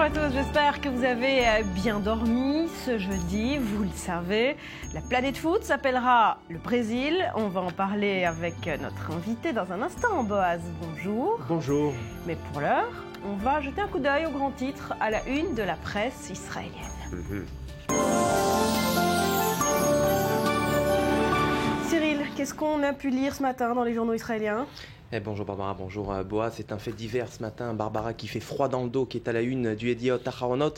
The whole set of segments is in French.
à tous, j'espère que vous avez bien dormi ce jeudi, vous le savez. La planète foot s'appellera le Brésil. On va en parler avec notre invité dans un instant. Boaz, bonjour. Bonjour. Mais pour l'heure, on va jeter un coup d'œil aux grands titres à la une de la presse israélienne. Cyril, qu'est-ce qu'on a pu lire ce matin dans les journaux israéliens ? Bonjour Barbara, bonjour Boaz. C'est un fait divers ce matin, Barbara, qui fait froid dans le dos, qui est à la une du Yediot Aharonot,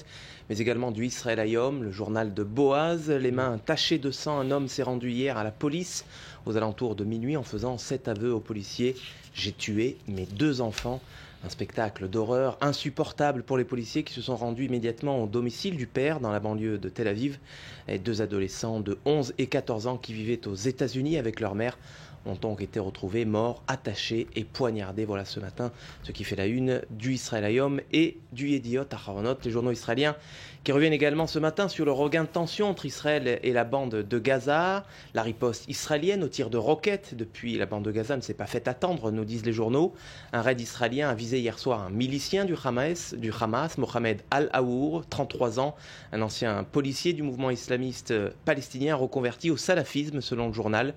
mais également du Israël Hayom, le journal de Boaz. Les mains tachées de sang, un homme s'est rendu hier à la police aux alentours de minuit en faisant 7 aveux aux policiers. J'ai tué mes 2 enfants. Un spectacle d'horreur insupportable pour les policiers qui se sont rendus immédiatement au domicile du père dans la banlieue de Tel Aviv. Et 2 adolescents de 11 et 14 ans qui vivaient aux États-Unis avec leur mère ont donc été retrouvés morts, attachés et poignardés. Voilà ce matin ce qui fait la une du Israël Hayom et du Yediot Aharonot, les journaux israéliens qui reviennent également ce matin sur le regain de tension entre Israël et la bande de Gaza. La riposte israélienne au tir de roquettes depuis la bande de Gaza ne s'est pas fait attendre, nous disent les journaux. Un raid israélien a visé hier soir un milicien du Hamas, Mohamed Al-Aour, 33 ans, un ancien policier du mouvement islamiste palestinien reconverti au salafisme selon le journal.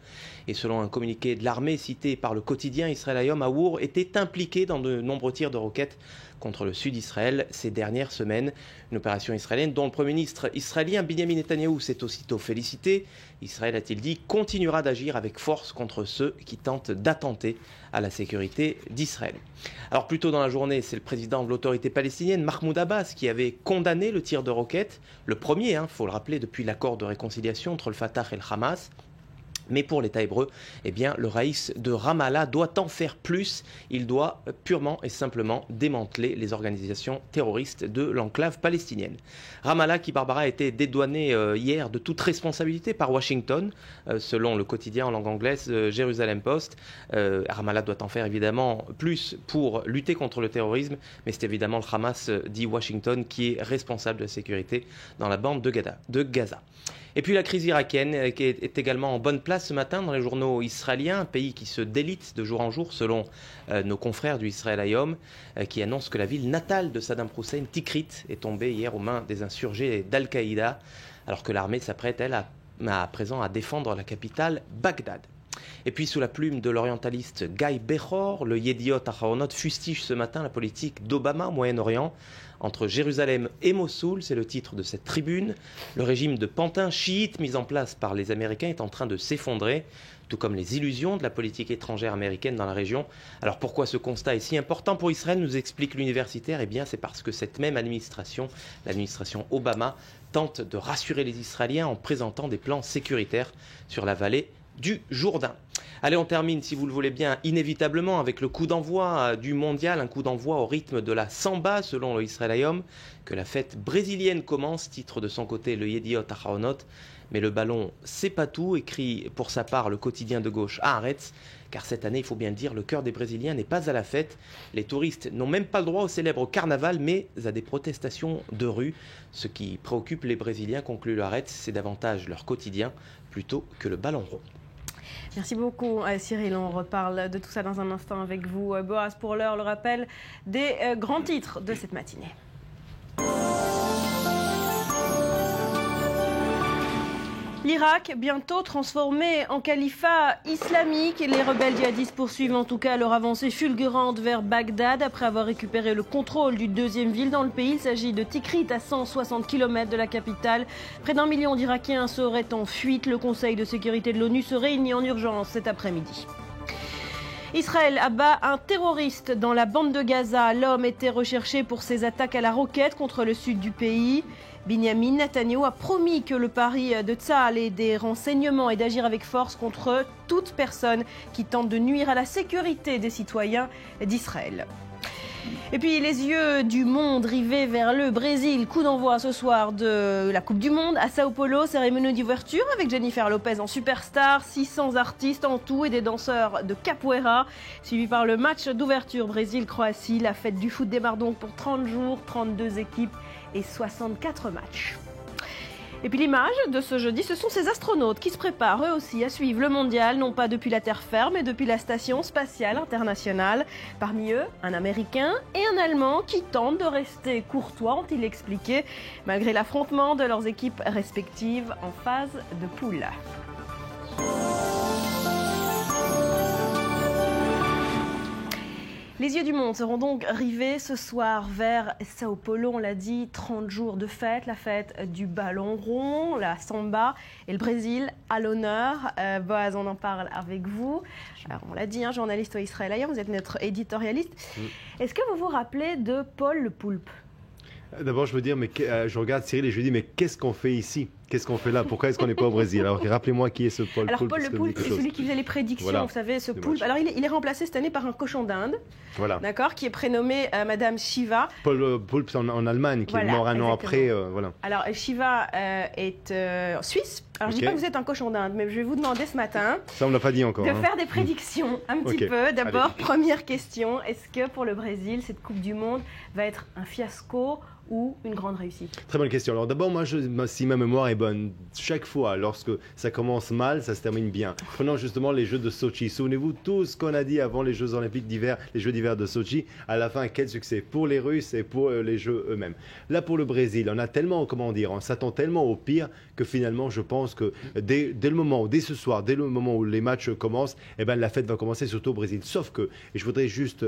Et selon un communiqué de l'armée cité par le quotidien Israël Hayom, Aour était impliqué dans de nombreux tirs de roquettes contre le sud d'Israël ces dernières semaines. Une opération israélienne dont le Premier ministre israélien Binyamin Netanyahou s'est aussitôt félicité. Israël, a-t-il dit, continuera d'agir avec force contre ceux qui tentent d'attenter à la sécurité d'Israël. Alors plus tôt dans la journée, c'est le président de l'autorité palestinienne, Mahmoud Abbas, qui avait condamné le tir de roquettes, le premier, faut le rappeler, depuis l'accord de réconciliation entre le Fatah et le Hamas. Mais pour l'État hébreu, le raïs de Ramallah doit en faire plus. Il doit purement et simplement démanteler les organisations terroristes de l'enclave palestinienne. Ramallah qui, Barbara, a été dédouané hier de toute responsabilité par Washington, selon le quotidien en langue anglaise Jerusalem Post. Ramallah doit en faire évidemment plus pour lutter contre le terrorisme, mais c'est évidemment le Hamas, dit Washington, qui est responsable de la sécurité dans la bande de Gaza. Et puis la crise irakienne qui est également en bonne place ce matin dans les journaux israéliens, un pays qui se délite de jour en jour selon nos confrères du Israël Hayom, qui annoncent que la ville natale de Saddam Hussein, Tikrit, est tombée hier aux mains des insurgés d'Al-Qaïda, alors que l'armée s'apprête, elle, à présent à défendre la capitale, Bagdad. Et puis sous la plume de l'orientaliste Guy Bechor, le Yediot Aharonot fustige ce matin la politique d'Obama au Moyen-Orient. Entre Jérusalem et Mossoul, c'est le titre de cette tribune. Le régime de pantin chiite mis en place par les Américains est en train de s'effondrer, tout comme les illusions de la politique étrangère américaine dans la région. Alors pourquoi ce constat est si important pour Israël, nous explique l'universitaire. Eh bien c'est parce que cette même administration, l'administration Obama, tente de rassurer les Israéliens en présentant des plans sécuritaires sur la vallée du Jourdain. Allez, on termine, si vous le voulez bien, inévitablement avec le coup d'envoi du mondial, un coup d'envoi au rythme de la samba, selon le Israël Hayom, que la fête brésilienne commence, titre de son côté le Yediot Aharonot. Mais le ballon, c'est pas tout, écrit pour sa part le quotidien de gauche Haaretz, car cette année, il faut bien le dire, le cœur des Brésiliens n'est pas à la fête. Les touristes n'ont même pas le droit au célèbre carnaval, mais à des protestations de rue. Ce qui préoccupe les Brésiliens, conclut le Haaretz, c'est davantage leur quotidien plutôt que le ballon rond. Merci beaucoup Cyril, on reparle de tout ça dans un instant avec vous. Boaz, pour l'heure, le rappel des grands titres de cette matinée. L'Irak, bientôt transformé en califat islamique. Les rebelles djihadistes poursuivent en tout cas leur avancée fulgurante vers Bagdad après avoir récupéré le contrôle du deuxième ville dans le pays. Il s'agit de Tikrit, à 160 km de la capitale. Près d'1 million d'Irakiens seraient en fuite. Le Conseil de sécurité de l'ONU se réunit en urgence cet après-midi. Israël abat un terroriste dans la bande de Gaza. L'homme était recherché pour ses attaques à la roquette contre le sud du pays. Binyamin Netanyahou a promis que le pari de Tsahal et des renseignements est d'agir avec force contre toute personne qui tente de nuire à la sécurité des citoyens d'Israël. Et puis les yeux du monde rivés vers le Brésil. Coup d'envoi ce soir de la Coupe du Monde à Sao Paulo. Cérémonie d'ouverture avec Jennifer Lopez en superstar. 600 artistes en tout et des danseurs de capoeira. Suivi par le match d'ouverture Brésil-Croatie. La fête du foot démarre donc pour 30 jours, 32 équipes et 64 matchs. Et puis l'image de ce jeudi, ce sont ces astronautes qui se préparent eux aussi à suivre le mondial, non pas depuis la terre ferme, mais depuis la station spatiale internationale. Parmi eux, un Américain et un Allemand qui tentent de rester courtois, ont-ils expliqué, malgré l'affrontement de leurs équipes respectives en phase de poule. Les yeux du monde seront donc rivés ce soir vers Sao Paulo, on l'a dit, 30 jours de fête, la fête du ballon rond, la samba et le Brésil à l'honneur. Boaz, on en parle avec vous. Alors, on l'a dit, journaliste au Israël Hayom, vous êtes notre éditorialiste. Est-ce que vous vous rappelez de Paul le Poulpe ? D'abord, je veux dire, je regarde Cyril et je lui dis, mais qu'est-ce qu'on fait ici ? Qu'est-ce qu'on fait là ? Pourquoi est-ce qu'on n'est pas au Brésil ? Alors, rappelez-moi qui est ce Paul Poulpe. Alors, Paul le Poulpe, c'est celui qui faisait les prédictions, voilà. Vous savez, ce poulpe. Alors, il est remplacé cette année par un cochon d'Inde, voilà. D'accord, qui est prénommé Madame Shiva. Paul Poulpe en Allemagne, qui est mort un an après. Voilà. Alors, Shiva est suisse. Alors, je ne dis pas que vous êtes un cochon d'Inde, mais je vais vous demander ce matin ça, on ne l'a pas dit encore, de faire des prédictions un petit peu. D'abord, première question, est-ce que pour le Brésil, cette Coupe du Monde va être un fiasco ou une grande réussite? Très bonne question. Alors d'abord, moi, si ma mémoire est bonne, chaque fois, lorsque ça commence mal, ça se termine bien. Prenons justement les Jeux de Sochi. Souvenez-vous tout ce qu'on a dit avant les Jeux Olympiques d'hiver, les Jeux d'hiver de Sochi. À la fin, quel succès pour les Russes et pour les Jeux eux-mêmes. Là, pour le Brésil, on a tellement, on s'attend tellement au pire que finalement, je pense que dès ce soir, dès le moment où les matchs commencent, la fête va commencer surtout au Brésil. Sauf que, et je voudrais juste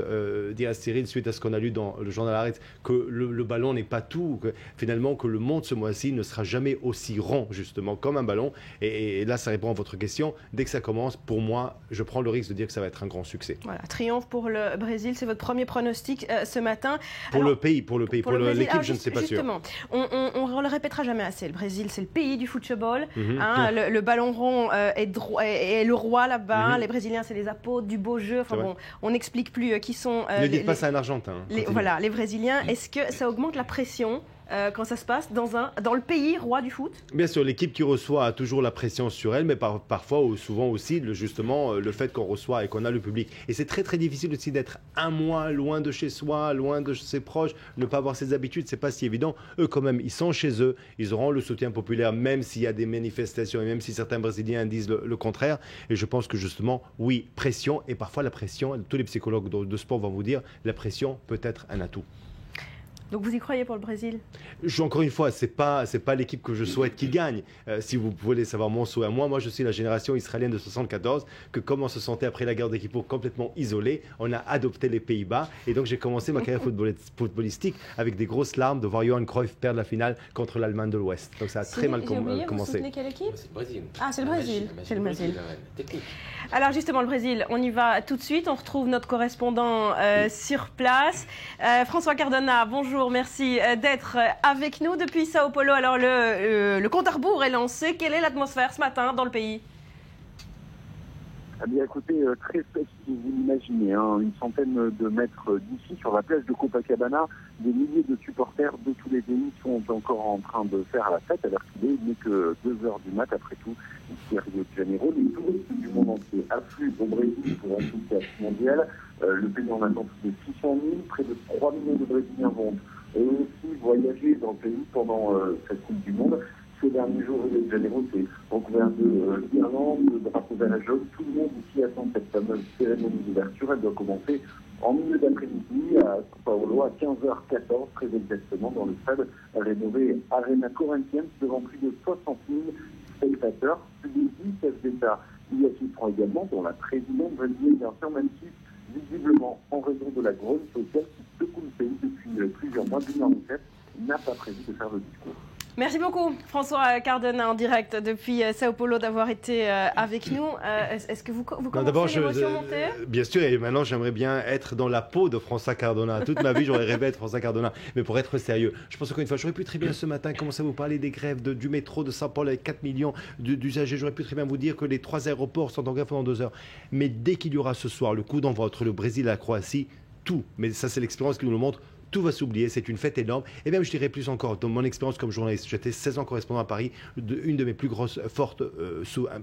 dire à Cyril, suite à ce qu'on a lu dans le journal Haaretz, que le ballon n'est pas tout, que finalement que le monde ce mois-ci ne sera jamais aussi rond justement comme un ballon et là ça répond à votre question. Dès que ça commence, pour moi, je prends le risque de dire que ça va être un grand succès. Voilà, triomphe pour le Brésil, c'est votre premier pronostic ce matin. Pour l'équipe, je ne sais pas sûr. Justement, on le répétera jamais assez, le Brésil c'est le pays du football, le ballon rond est le roi là-bas, les Brésiliens c'est les apôtres du beau jeu, enfin bon, on n'explique plus qui sont... ne dites pas ça à un Argentin. Voilà, les Brésiliens, est-ce que ça augmente la pression quand ça se passe dans le pays roi du foot? Bien sûr, l'équipe qui reçoit a toujours la pression sur elle, mais parfois ou souvent aussi justement le fait qu'on reçoit et qu'on a le public. Et c'est très très difficile aussi d'être un mois loin de chez soi, loin de ses proches, ne pas avoir ses habitudes, c'est pas si évident. Eux quand même, ils sont chez eux, ils auront le soutien populaire même s'il y a des manifestations et même si certains Brésiliens disent le contraire. Et je pense que justement, oui, pression et parfois la pression, tous les psychologues de sport vont vous dire, la pression peut être un atout. Donc vous y croyez pour le Brésil? Encore une fois, c'est pas l'équipe que je souhaite qui gagne. Si vous voulez savoir mon souhait à moi je suis la génération israélienne de 74, que comme on se sentait après la guerre des Kippour complètement isolé, on a adopté les Pays-Bas. Et donc j'ai commencé ma carrière footballistique avec des grosses larmes de voir Johan Cruyff perdre la finale contre l'Allemagne de l'Ouest. Donc ça a très mal commencé. Vous soutenez quelle équipe? C'est le Brésil. Ah, c'est le Brésil. C'est le Brésil. Alors justement, le Brésil, on y va tout de suite. On retrouve notre correspondant sur place. François Cardona, bonjour. Merci d'être avec nous depuis Sao Paulo. Alors le compte à rebours est lancé. Quelle est l'atmosphère ce matin dans le pays? Eh bien, écoutez, très spécial, vous l'imaginez, une centaine de mètres d'ici, sur la plage de Copacabana, des milliers de supporters de tous les pays sont encore en train de faire la fête, alors qu'il n'est que 2h du mat, après tout, ici à Rio de Janeiro. Les touristes du monde entier affluent au Brésil pour assister à ce mondial. Le pays en attend plus de 600 000, près de 3 millions de Brésiliens vont aussi voyager dans le pays pendant cette Coupe du Monde. Ces derniers jours, Rio de Janeiro, c'est recouvert de guirlandes, de drapeaux verts et jaunes. Tout le monde ici attend cette fameuse cérémonie d'ouverture. Elle doit commencer en milieu d'après-midi à Sao Paulo à 15h14, très exactement, dans le stade rénové Arena Corinthians, devant plus de 60 000 spectateurs. Plus de 10 chefs d'État y assisteront également, dont la présidente brésilienne, bien sûr, même si, visiblement, en raison de la grogne sociale qui secoue le pays depuis plusieurs mois, l'UNICEF n'a pas prévu de faire le discours. Merci beaucoup François Cardona en direct depuis Sao Paulo d'avoir été avec nous. Est-ce que vous commencez l'émotion monter? Bien sûr, et maintenant j'aimerais bien être dans la peau de François Cardona. Toute ma vie j'aurais rêvé être François Cardona. Mais pour être sérieux, je pense encore une fois, j'aurais pu très bien ce matin commencer à vous parler des grèves du métro de Sao Paulo avec 4 millions d'usagers. J'aurais pu très bien vous dire que les 3 aéroports sont en grève pendant 2 heures. Mais dès qu'il y aura ce soir le coup d'envoi entre le Brésil et la Croatie, tout, mais ça c'est l'expérience qui nous le montre, tout va s'oublier, c'est une fête énorme. Et même, je dirais plus encore, dans mon expérience comme journaliste, j'étais 16 ans correspondant à Paris, une de mes plus grosses,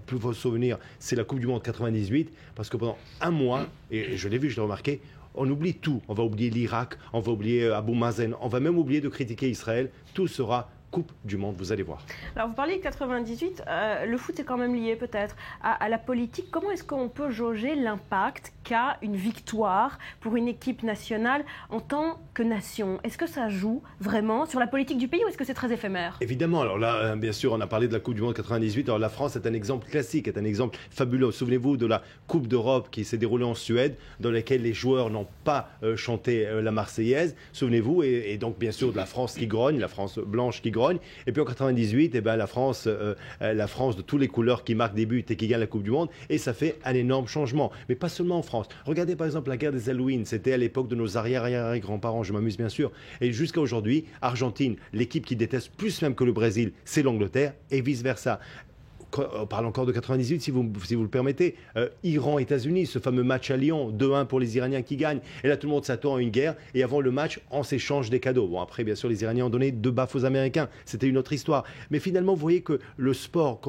plus gros souvenirs, c'est la Coupe du Monde 98, parce que pendant un mois, et je l'ai vu, je l'ai remarqué, on oublie tout. On va oublier l'Irak, on va oublier Abou Mazen, on va même oublier de critiquer Israël. Tout sera Coupe du Monde, vous allez voir. Alors vous parliez de 98, le foot est quand même lié peut-être à la politique. Comment est-ce qu'on peut jauger l'impact qu'a une victoire pour une équipe nationale en tant que nation? Est-ce que ça joue vraiment sur la politique du pays ou est-ce que c'est très éphémère? Évidemment, alors là, bien sûr, on a parlé de la Coupe du Monde 98. Alors la France est un exemple classique, est un exemple fabuleux. Souvenez-vous de la Coupe d'Europe qui s'est déroulée en Suède, dans laquelle les joueurs n'ont pas chanté la Marseillaise. Souvenez-vous, et donc bien sûr de la France qui grogne, la France blanche qui grogne. Et puis en 98, la France de toutes les couleurs qui marque des buts et qui gagne la Coupe du Monde. Et ça fait un énorme changement. Mais pas seulement en France. Regardez par exemple la guerre des Alouines. C'était à l'époque de nos arrière-grands-parents, je m'amuse bien sûr. Et jusqu'à aujourd'hui, Argentine, l'équipe qui déteste plus même que le Brésil, c'est l'Angleterre et vice-versa. On parle encore de 98 si vous le permettez. Iran-États-Unis, ce fameux match à Lyon, 2-1 pour les Iraniens qui gagnent. Et là, tout le monde s'attend à une guerre. Et avant le match, on s'échange des cadeaux. Bon, après, bien sûr, les Iraniens ont donné 2 baffes aux Américains. C'était une autre histoire. Mais finalement, vous voyez que le sport,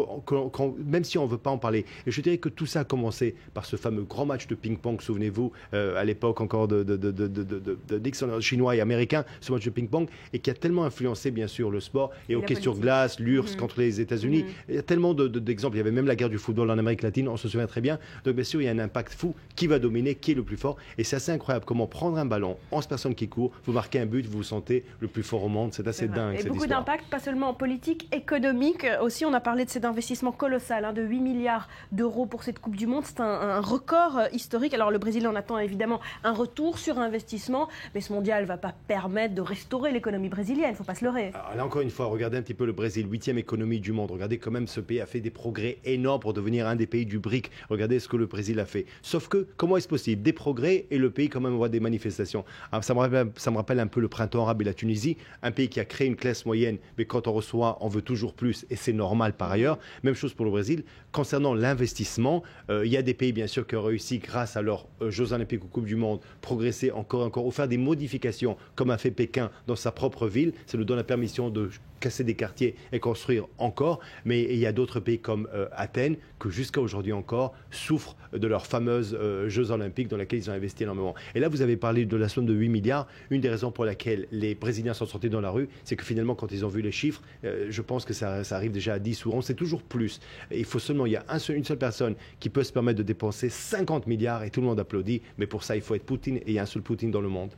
même si on ne veut pas en parler, et je dirais que tout ça a commencé par ce fameux grand match de ping-pong, souvenez-vous, à l'époque encore de Nixon, chinois et américains, ce match de ping-pong, et qui a tellement influencé, bien sûr, le sport. Et hockey sur glace, l'URSS contre les États-Unis. Il y a tellement d'exemples. Il y avait même la guerre du football en Amérique latine, on se souvient très bien. Donc bien sûr, il y a un impact fou. Qui va dominer, qui est le plus fort. Et c'est assez incroyable comment prendre un ballon, 11 personnes qui courent, vous marquez un but, vous vous sentez le plus fort au monde. C'est assez dingue. Et beaucoup d'impact, pas seulement en politique, économique. Aussi, on a parlé de cet investissement colossal de 8 milliards d'euros pour cette Coupe du Monde. C'est un record historique. Alors le Brésil en attend évidemment un retour sur investissement, mais ce mondial ne va pas permettre de restaurer l'économie brésilienne, il ne faut pas se leurrer. Alors, là encore une fois, regardez un petit peu le Brésil, 8e économie du monde. Regardez quand même ce pays a fait des progrès énormes pour devenir un des pays du BRIC. Regardez ce que le Brésil a fait. Sauf que, comment est-ce possible? Des progrès et le pays quand même voit des manifestations. Alors, ça me rappelle un peu le printemps arabe et la Tunisie, un pays qui a créé une classe moyenne, mais quand on reçoit, on veut toujours plus et c'est normal par ailleurs. Même chose pour le Brésil. Concernant l'investissement, il y a des pays bien sûr qui ont réussi grâce à leurs Jeux Olympiques ou Coupe du Monde, progresser encore, ou faire des modifications comme a fait Pékin dans sa propre ville. Ça nous donne la permission de casser des quartiers et construire encore. Mais il y a d'autres pays comme Athènes que jusqu'à aujourd'hui encore souffrent de leurs fameuses Jeux Olympiques dans lesquels ils ont investi énormément. Et là, vous avez parlé de la somme de 8 milliards. Une des raisons pour laquelle les Brésiliens sont sortis dans la rue, c'est que finalement, quand ils ont vu les chiffres, je pense que ça arrive déjà à 10 ou 11, c'est toujours plus. Et il faut seulement, il y a une seule personne qui peut se permettre de dépenser 50 milliards et tout le monde applaudit. Mais pour ça, il faut être Poutine et il y a un seul Poutine dans le monde.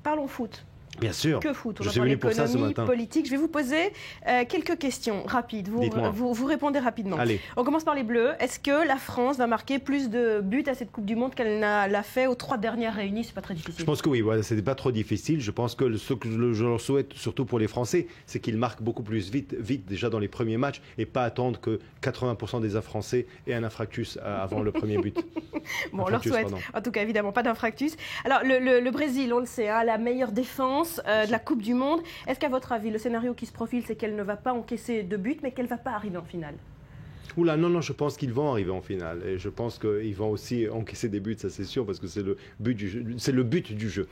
Parlons foot. Bien sûr. Que foot? On je va suis parler venu pour ça ce économie, matin. politique. Je vais vous poser quelques questions rapides. Vous répondez rapidement. Allez. On commence par les Bleus. Est-ce que la France va marquer plus de buts à cette Coupe du Monde qu'elle l'a fait aux 3 dernières réunies? C'est pas très difficile. Je pense que oui, voilà, c'est pas trop difficile. Je pense que ce que je leur souhaite, surtout pour les Français, c'est qu'ils marquent beaucoup plus vite déjà dans les premiers matchs et pas attendre que 80% des Français aient un infractus avant le premier but. Bon, on leur souhaite. Pardon. En tout cas, évidemment, pas d'infractus. Alors, le Brésil, on le sait, la meilleure défense de la Coupe du Monde. Est-ce qu'à votre avis, le scénario qui se profile, c'est qu'elle ne va pas encaisser de buts, mais qu'elle ne va pas arriver en finale? Oula, non, je pense qu'ils vont arriver en finale. Et je pense qu'ils vont aussi encaisser des buts, ça c'est sûr, parce que c'est le but du jeu. C'est le but du jeu.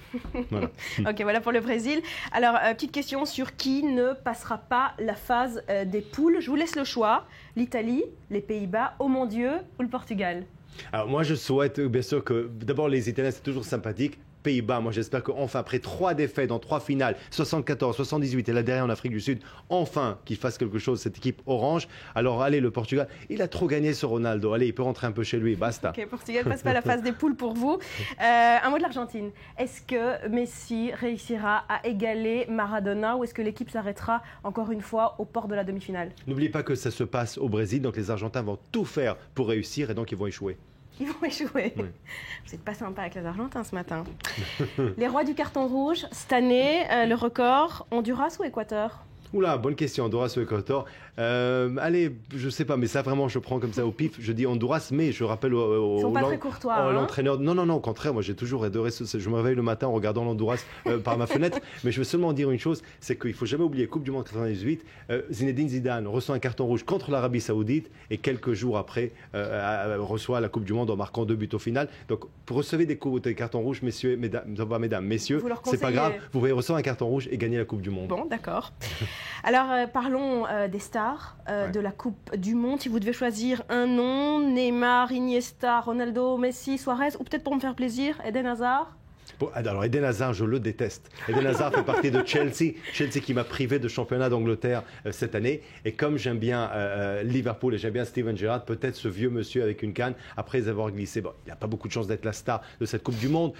Voilà. Ok, voilà pour le Brésil. Alors, petite question sur qui ne passera pas la phase des poules. Je vous laisse le choix. L'Italie, les Pays-Bas, oh mon Dieu, ou le Portugal? Alors moi je souhaite bien sûr que d'abord les Italiens c'est toujours sympathique. Pays-Bas, moi j'espère qu'enfin, après 3 défaites dans 3 finales, 74, 78 et là derrière en Afrique du Sud, enfin qu'il fasse quelque chose, cette équipe orange. Alors allez, le Portugal, il a trop gagné ce Ronaldo, allez, il peut rentrer un peu chez lui, basta. Ok, Portugal passe pas la phase des poules pour vous. Un mot de l'Argentine. Est-ce que Messi réussira à égaler Maradona ou est-ce que l'équipe s'arrêtera encore une fois au port de la demi-finale? N'oubliez pas que ça se passe au Brésil, donc les Argentins vont tout faire pour réussir et donc ils vont échouer. Ils vont échouer. Oui. Vous n'êtes pas sympa avec les Argentins ce matin. Les rois du carton rouge, cette année, le record, Honduras ou Équateur? Oula, bonne question, Honduras ou Équateur. Allez, je sais pas, mais ça vraiment, je prends comme ça au pif. Je dis Honduras, mais je rappelle Ils sont pas très courtois. L'entraîneur. Non, au contraire, moi j'ai toujours adoré je me réveille le matin en regardant l'Honduras par ma fenêtre. Mais je veux seulement dire une chose, c'est qu'il faut jamais oublier Coupe du Monde 98. Zinedine Zidane reçoit un carton rouge contre l'Arabie Saoudite et quelques jours après reçoit la Coupe du Monde en marquant 2 buts au final. Donc, pour recevoir des cartons rouges, messieurs, messieurs, c'est pas grave. Vous pouvez recevoir un carton rouge et gagner la Coupe du Monde. Bon, d'accord. Alors, parlons des stars de la Coupe du Monde. Si vous devez choisir un nom, Neymar, Iniesta, Ronaldo, Messi, Suarez, ou peut-être pour me faire plaisir, Eden Hazard? Alors Eden Hazard, je le déteste. Eden Hazard fait partie de Chelsea. Chelsea qui m'a privé de championnat d'Angleterre cette année. Et comme j'aime bien Liverpool et j'aime bien Steven Gerrard, peut-être ce vieux monsieur avec une canne, après avoir glissé, bon, il n'a pas beaucoup de chance d'être la star de cette Coupe du Monde.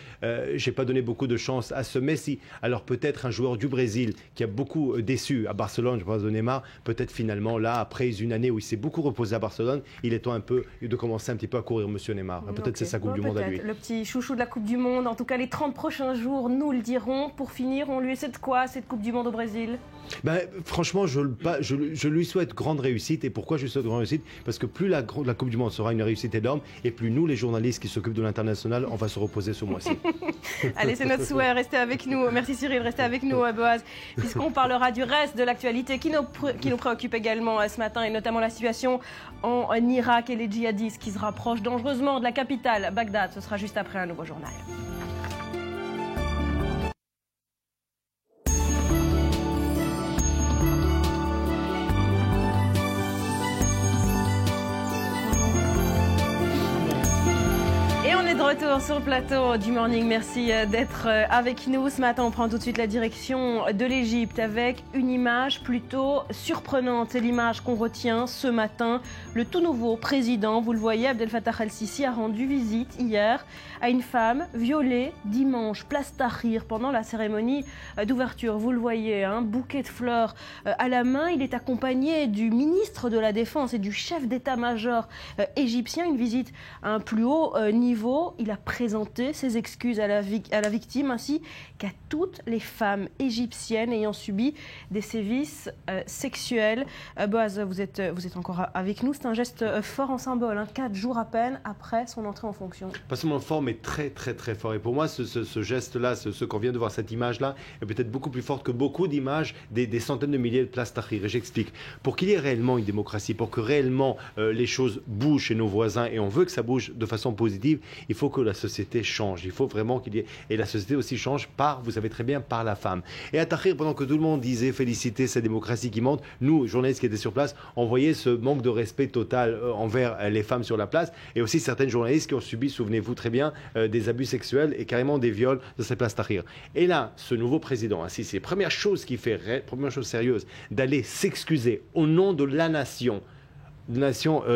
J'ai pas donné beaucoup de chance à ce Messi. Alors peut-être un joueur du Brésil qui a beaucoup déçu à Barcelone, je pense de Neymar, peut-être finalement là, après une année où il s'est beaucoup reposé à Barcelone, il est temps un peu de commencer un petit peu à courir monsieur Neymar. Peut-être c'est sa Coupe du Monde à lui. Le petit chouchou de la Coupe du Monde, en tout cas les 30 prochains jours nous le dirons. Pour finir, on lui souhaite quoi cette Coupe du Monde au Brésil? Franchement, je lui souhaite grande réussite. Et pourquoi je lui souhaite grande réussite? Parce que plus la Coupe du Monde sera une réussite énorme, et plus nous, les journalistes qui s'occupent de l'international, on va se reposer ce mois-ci. Allez, c'est notre souhait, restez avec nous. Merci Cyril, restez avec nous, Boaz, puisqu'on parlera du reste de l'actualité qui nous préoccupe également ce matin, et notamment la situation en Irak et les djihadistes qui se rapprochent dangereusement de la capitale, Bagdad. Ce sera juste après un nouveau journal. Retour sur le plateau du Morning, merci d'être avec nous. Ce matin, on prend tout de suite la direction de l'Égypte avec une image plutôt surprenante. C'est l'image qu'on retient ce matin. Le tout nouveau président, vous le voyez, Abdel Fattah al-Sisi a rendu visite hier à une femme violée dimanche, place Tahrir, pendant la cérémonie d'ouverture. Vous le voyez, un bouquet de fleurs à la main. Il est accompagné du ministre de la Défense et du chef d'état-major égyptien. Une visite à un plus haut niveau. Il a présenté ses excuses à la victime ainsi qu'à toutes les femmes égyptiennes ayant subi des sévices sexuels. Boaz, vous êtes encore avec nous. C'est un geste fort en symbole, 4 jours à peine après son entrée en fonction. Pas seulement fort, mais très très très fort. Et pour moi, ce geste-là, ce qu'on vient de voir, cette image-là, est peut-être beaucoup plus forte que beaucoup d'images des centaines de milliers de places Tahrir. Et j'explique. Pour qu'il y ait réellement une démocratie, pour que réellement les choses bougent chez nos voisins, et on veut que ça bouge de façon positive, il faut que la société change. Il faut vraiment qu'il y ait... Et la société aussi change par, vous savez très bien, par la femme. Et à Tahrir, pendant que tout le monde disait féliciter cette démocratie qui monte, nous, journalistes qui étaient sur place, on voyait ce manque de respect total envers les femmes sur la place, et aussi certaines journalistes qui ont subi, souvenez-vous très bien, des abus sexuels et carrément des viols de cette place Tahrir. Et là, ce nouveau président, ainsi, c'est la première chose qu'il fait, première chose sérieuse, d'aller s'excuser au nom de la nation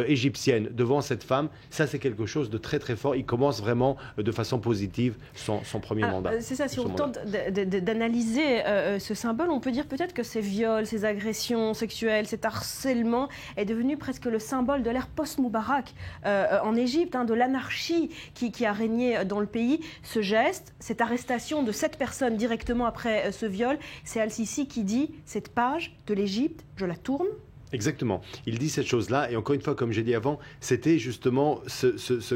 égyptienne devant cette femme, ça c'est quelque chose de très très fort. Il commence vraiment de façon positive son premier mandat. C'est ça, si on tente d'analyser ce symbole, on peut dire peut-être que ces viols, ces agressions sexuelles, cet harcèlement est devenu presque le symbole de l'ère post-Moubarak en Égypte, de l'anarchie qui a régné dans le pays. Ce geste, cette arrestation de 7 personnes directement après ce viol, c'est Al-Sisi qui dit « Cette page de l'Égypte, je la tourne ». Exactement. Il dit cette chose-là, et encore une fois, comme j'ai dit avant, c'était justement ce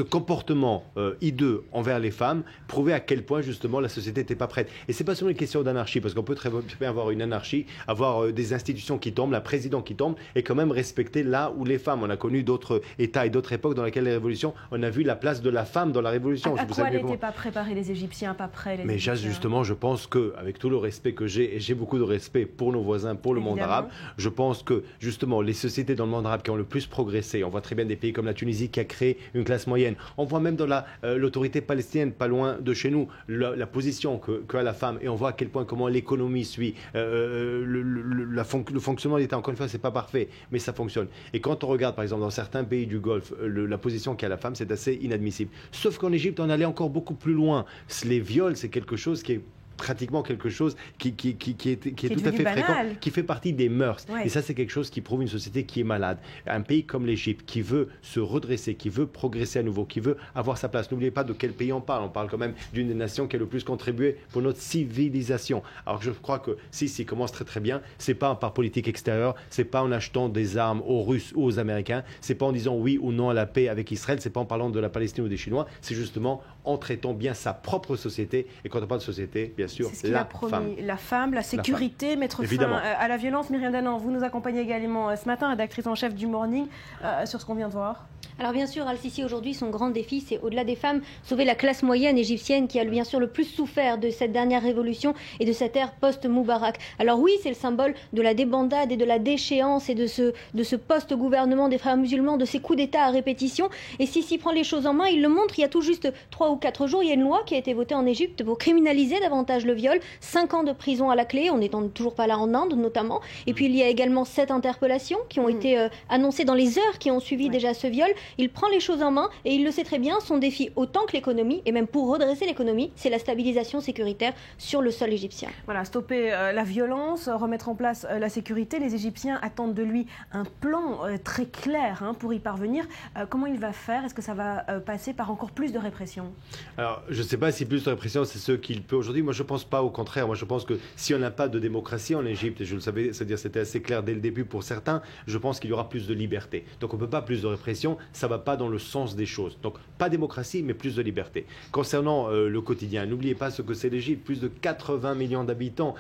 comportement hideux envers les femmes prouvait à quel point justement la société n'était pas prête. Et c'est pas seulement une question d'anarchie, parce qu'on peut très bien avoir une anarchie, avoir des institutions qui tombent, la présidente qui tombe, et quand même respecter là où les femmes. On a connu d'autres États et d'autres époques dans lesquelles les révolutions, on a vu la place de la femme dans la révolution. À quoi n'étaient pas préparés les Égyptiens, pas prêts les Égyptiens. Justement, je pense que, avec tout le respect que j'ai, et j'ai beaucoup de respect pour nos voisins, pour le monde arabe. Je pense que justement les sociétés dans le monde arabe qui ont le plus progressé, on voit très bien des pays comme la Tunisie qui a créé une classe moyenne, on voit même dans l'autorité palestinienne pas loin de chez nous la position qu'a la femme, et on voit à quel point comment l'économie suit le fonctionnement de l'État. Encore une fois, c'est pas parfait, mais ça fonctionne. Et quand on regarde par exemple dans certains pays du Golfe la position qu'a la femme, c'est assez inadmissible. Sauf qu'en Égypte on allait encore beaucoup plus loin. Les viols, c'est quelque chose qui est pratiquement quelque chose qui est tout à fait fréquent, qui fait partie des mœurs. Ouais. Et ça, c'est quelque chose qui prouve une société qui est malade. Un pays comme l'Égypte, qui veut se redresser, qui veut progresser à nouveau, qui veut avoir sa place. N'oubliez pas de quel pays on parle. On parle quand même d'une des nations qui a le plus contribué pour notre civilisation. Alors je crois que si commence très très bien, c'est pas par politique extérieure, c'est pas en achetant des armes aux Russes ou aux Américains, c'est pas en disant oui ou non à la paix avec Israël, c'est pas en parlant de la Palestine ou des Chinois, c'est justement en traitant bien sa propre société. Et quand on parle de société, bien sûr, c'est ce qu'il a promis. La femme, la sécurité, mettre fin à la violence. Myriam Danan, vous nous accompagnez également ce matin, rédactrice en chef du Morning, sur ce qu'on vient de voir. Alors bien sûr, Al-Sisi aujourd'hui, son grand défi, c'est au-delà des femmes, sauver la classe moyenne égyptienne qui a bien sûr le plus souffert de cette dernière révolution et de cette ère post-Moubarak. Alors oui, c'est le symbole de la débandade et de la déchéance et de ce post-gouvernement des frères musulmans, de ces coups d'État à répétition. Et Sisi prend les choses en main, il le montre il y a tout juste 3 ou 4 jours, il y a une loi qui a été votée en Égypte pour criminaliser davantage le viol. 5 ans de prison à la clé, on n'est toujours pas là en Inde notamment. Et puis il y a également 7 interpellations qui ont été annoncées dans les heures qui ont suivi déjà ce viol. Il prend les choses en main et il le sait très bien. Son défi, autant que l'économie, et même pour redresser l'économie, c'est la stabilisation sécuritaire sur le sol égyptien. Voilà, stopper la violence, remettre en place la sécurité. Les Égyptiens attendent de lui un plan très clair pour y parvenir. Comment il va faire? Est-ce que ça va passer par encore plus de répression? Alors, je ne sais pas si plus de répression, c'est ce qu'il peut aujourd'hui. Moi, je ne pense pas, au contraire. Moi, je pense que si on n'a pas de démocratie en Égypte, et je le savais, c'est-à-dire c'était assez clair dès le début pour certains, je pense qu'il y aura plus de liberté. Donc, on ne peut pas plus de répression, ça ne va pas dans le sens des choses. Donc, pas démocratie, mais plus de liberté. Concernant le quotidien, n'oubliez pas ce que c'est l'Égypte, plus de 80 millions d'habitants.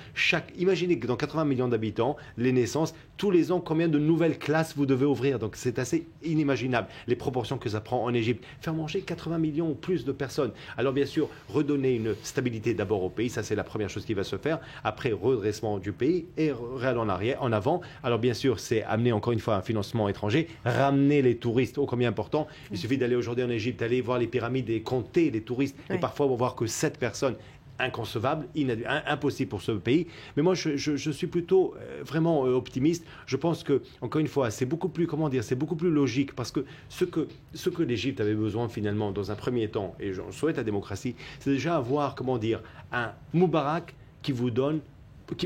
Imaginez que dans 80 millions d'habitants, les naissances, tous les ans, combien de nouvelles classes vous devez ouvrir? Donc, c'est assez inimaginable, les proportions que ça prend en Égypte. Faire manger 80 millions ou plus de personnes. Alors, bien sûr, redonner une stabilité d'abord au pays, ça c'est la première chose qui va se faire. Après, redressement du pays et réel en avant. Alors, bien sûr, c'est amener encore une fois un financement étranger, ramener les touristes, combien important. Il suffit d'aller aujourd'hui en Égypte, aller voir les pyramides et compter les touristes. Et parfois, on va voir que 7 personnes. Inconcevable, impossible pour ce pays. Mais moi, je suis plutôt vraiment optimiste. Je pense que, encore une fois, c'est beaucoup plus, c'est beaucoup plus logique parce que ce que l'Égypte avait besoin finalement dans un premier temps, et j'en souhaite la démocratie, c'est déjà avoir, un Moubarak qui vous donne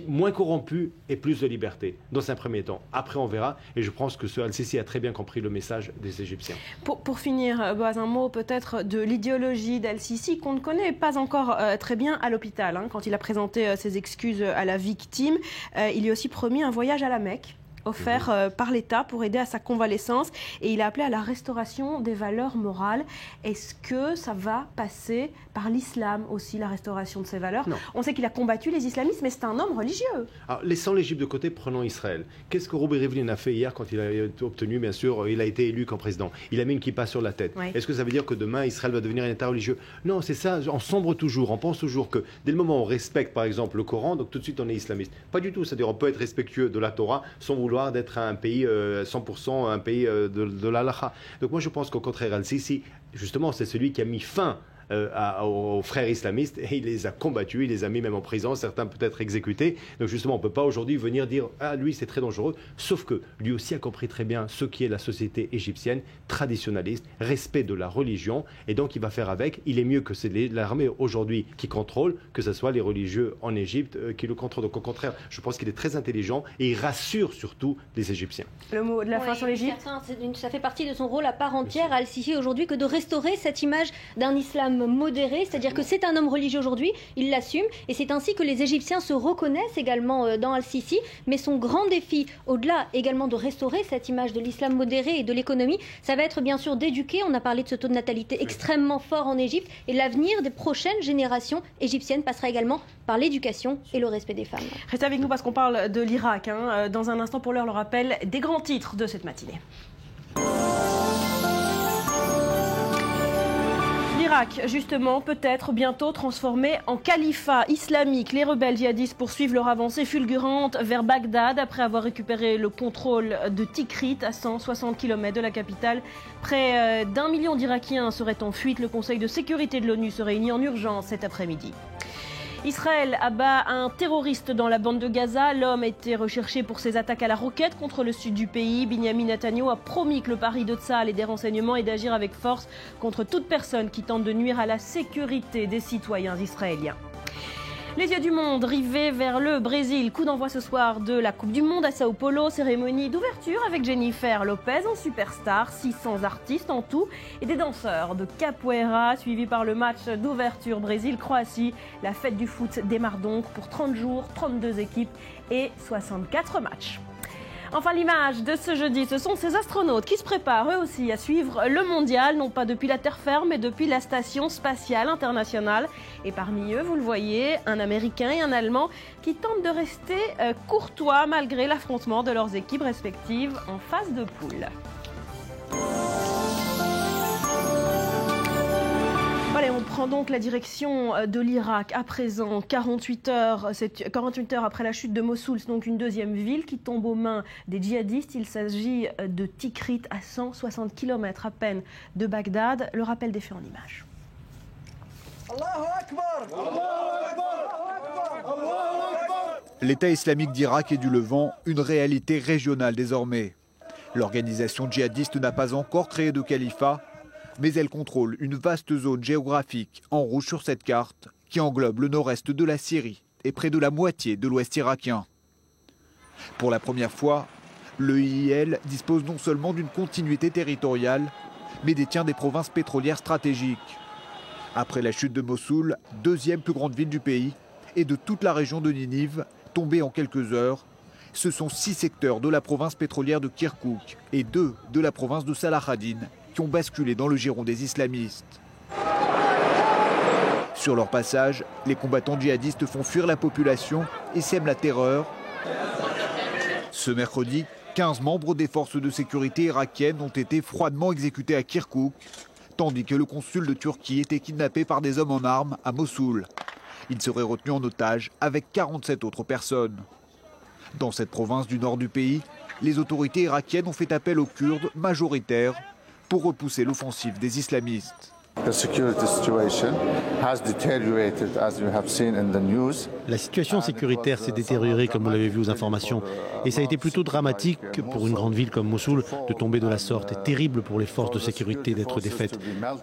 moins corrompu et plus de liberté dans un premier temps. Après, on verra. Et je pense que ce Al-Sisi a très bien compris le message des Égyptiens. Pour finir, Boaz, un mot peut-être de l'idéologie d'Al-Sisi qu'on ne connaît pas encore très bien à l'hôpital. Quand il a présenté ses excuses à la victime, il lui a aussi promis un voyage à la Mecque offert par l'État pour aider à sa convalescence et il a appelé à la restauration des valeurs morales. Est-ce que ça va passer par l'islam aussi, la restauration de ces valeurs? Non. On sait qu'il a combattu les islamistes, mais c'est un homme religieux. Alors, laissons l'Égypte de côté, prenons Israël. Qu'est-ce que Roubi Rivlin a fait hier quand il a obtenu, bien sûr, il a été élu comme président? Il a mis une kippa sur la tête. Oui. Est-ce que ça veut dire que demain, Israël va devenir un État religieux? Non, c'est ça, on sombre toujours, on pense toujours que dès le moment où on respecte, par exemple, le Coran, donc tout de suite on est islamiste. Pas du tout, c'est-à-dire on peut être respectueux de la Torah sans vouloir d'être un pays 100% un pays de l'halakha. Donc moi je pense qu'au contraire, Al-Sisi, justement, c'est celui qui a mis fin aux frères islamistes et il les a combattus, il les a mis même en prison, certains peut-être exécutés. Donc justement, on ne peut pas aujourd'hui venir dire « Ah, lui, c'est très dangereux », sauf que lui aussi a compris très bien ce qui est la société égyptienne, traditionnaliste, respect de la religion, et donc il va faire avec. Il est mieux que c'est l'armée aujourd'hui qui contrôle, que ce soit les religieux en Égypte qui le contrôlent. Donc au contraire, je pense qu'il est très intelligent et il rassure surtout les Égyptiens. Le mot de la fin sur l'Égypte? Ça fait partie de son rôle à part entière à Al-Sisi aujourd'hui que de restaurer cette image d'un islam modéré, c'est-à-dire que c'est un homme religieux aujourd'hui, il l'assume, et c'est ainsi que les Égyptiens se reconnaissent également dans Al-Sisi, mais son grand défi, au-delà également de restaurer cette image de l'islam modéré et de l'économie, ça va être bien sûr d'éduquer, on a parlé de ce taux de natalité extrêmement fort en Égypte, et l'avenir des prochaines générations égyptiennes passera également par l'éducation et le respect des femmes. Restez avec nous parce qu'on parle de l'Irak, dans un instant pour l'heure le rappel des grands titres de cette matinée. L'Irak, justement, peut-être bientôt transformé en califat islamique. Les rebelles djihadistes poursuivent leur avancée fulgurante vers Bagdad après avoir récupéré le contrôle de Tikrit à 160 km de la capitale. Près d'1 million d'Irakiens seraient en fuite. Le Conseil de sécurité de l'ONU se réunit en urgence cet après-midi. Israël abat un terroriste dans la bande de Gaza. L'homme a été recherché pour ses attaques à la roquette contre le sud du pays. Binyamin Netanyahu a promis que le pari de Tsahal et des renseignements est d'agir avec force contre toute personne qui tente de nuire à la sécurité des citoyens israéliens. Les yeux du monde rivés vers le Brésil. Coup d'envoi ce soir de la Coupe du Monde à Sao Paulo. Cérémonie d'ouverture avec Jennifer Lopez en superstar. 600 artistes en tout et des danseurs de capoeira suivis par le match d'ouverture Brésil-Croatie. La fête du foot démarre donc pour 30 jours, 32 équipes et 64 matchs. Enfin, l'image de ce jeudi, ce sont ces astronautes qui se préparent eux aussi à suivre le mondial, non pas depuis la Terre ferme, mais depuis la Station spatiale internationale. Et parmi eux, vous le voyez, un Américain et un Allemand qui tentent de rester courtois malgré l'affrontement de leurs équipes respectives en phase de poule. Allez, on prend donc la direction de l'Irak à présent, 48 heures après la chute de Mossoul, c'est donc une deuxième ville qui tombe aux mains des djihadistes. Il s'agit de Tikrit à 160 km à peine de Bagdad. Le rappel des faits en images. L'État islamique d'Irak et du Levant, une réalité régionale désormais. L'organisation djihadiste n'a pas encore créé de califat, mais elle contrôle une vaste zone géographique en rouge sur cette carte qui englobe le nord-est de la Syrie et près de la moitié de l'ouest irakien. Pour la première fois, le IIL dispose non seulement d'une continuité territoriale, mais détient des provinces pétrolières stratégiques. Après la chute de Mossoul, deuxième plus grande ville du pays, et de toute la région de Ninive, tombée en quelques heures, ce sont 6 secteurs de la province pétrolière de Kirkouk et 2 de la province de Salahadin qui ont basculé dans le giron des islamistes. Sur leur passage, les combattants djihadistes font fuir la population et sèment la terreur. Ce mercredi, 15 membres des forces de sécurité irakiennes ont été froidement exécutés à Kirkouk, tandis que le consul de Turquie était kidnappé par des hommes en armes à Mossoul. Il serait retenu en otage avec 47 autres personnes. Dans cette province du nord du pays, les autorités irakiennes ont fait appel aux Kurdes majoritaires pour repousser l'offensive des islamistes. La situation sécuritaire s'est détériorée comme vous l'avez vu aux informations et ça a été plutôt dramatique pour une grande ville comme Mossoul de tomber de la sorte et terrible pour les forces de sécurité d'être défaites.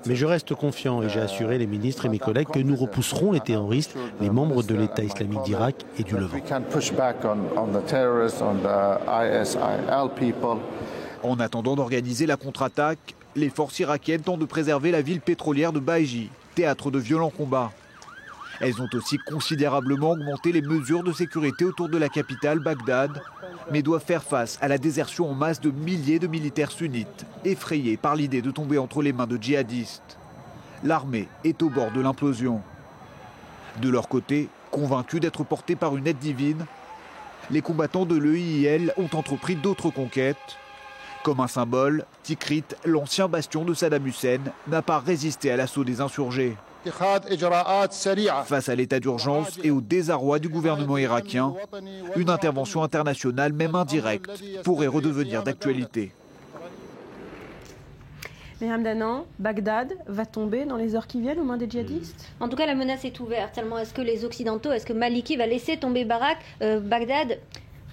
Mais je reste confiant et j'ai assuré les ministres et mes collègues que nous repousserons les terroristes, les membres de l'État islamique d'Irak et du Levant. En attendant d'organiser la contre-attaque, les forces irakiennes tentent de préserver la ville pétrolière de Baïji, théâtre de violents combats. Elles ont aussi considérablement augmenté les mesures de sécurité autour de la capitale, Bagdad, mais doivent faire face à la désertion en masse de milliers de militaires sunnites, effrayés par l'idée de tomber entre les mains de djihadistes. L'armée est au bord de l'implosion. De leur côté, convaincus d'être portés par une aide divine, les combattants de l'EIL ont entrepris d'autres conquêtes. Comme un symbole, Tikrit, l'ancien bastion de Saddam Hussein, n'a pas résisté à l'assaut des insurgés. Face à l'état d'urgence et au désarroi du gouvernement irakien, une intervention internationale, même indirecte, pourrait redevenir d'actualité. Mais Hamdanan, Bagdad va tomber dans les heures qui viennent aux mains des djihadistes ? En tout cas, la menace est ouverte. Seulement, est-ce que les Occidentaux, est-ce que Maliki va laisser tomber Bagdad ?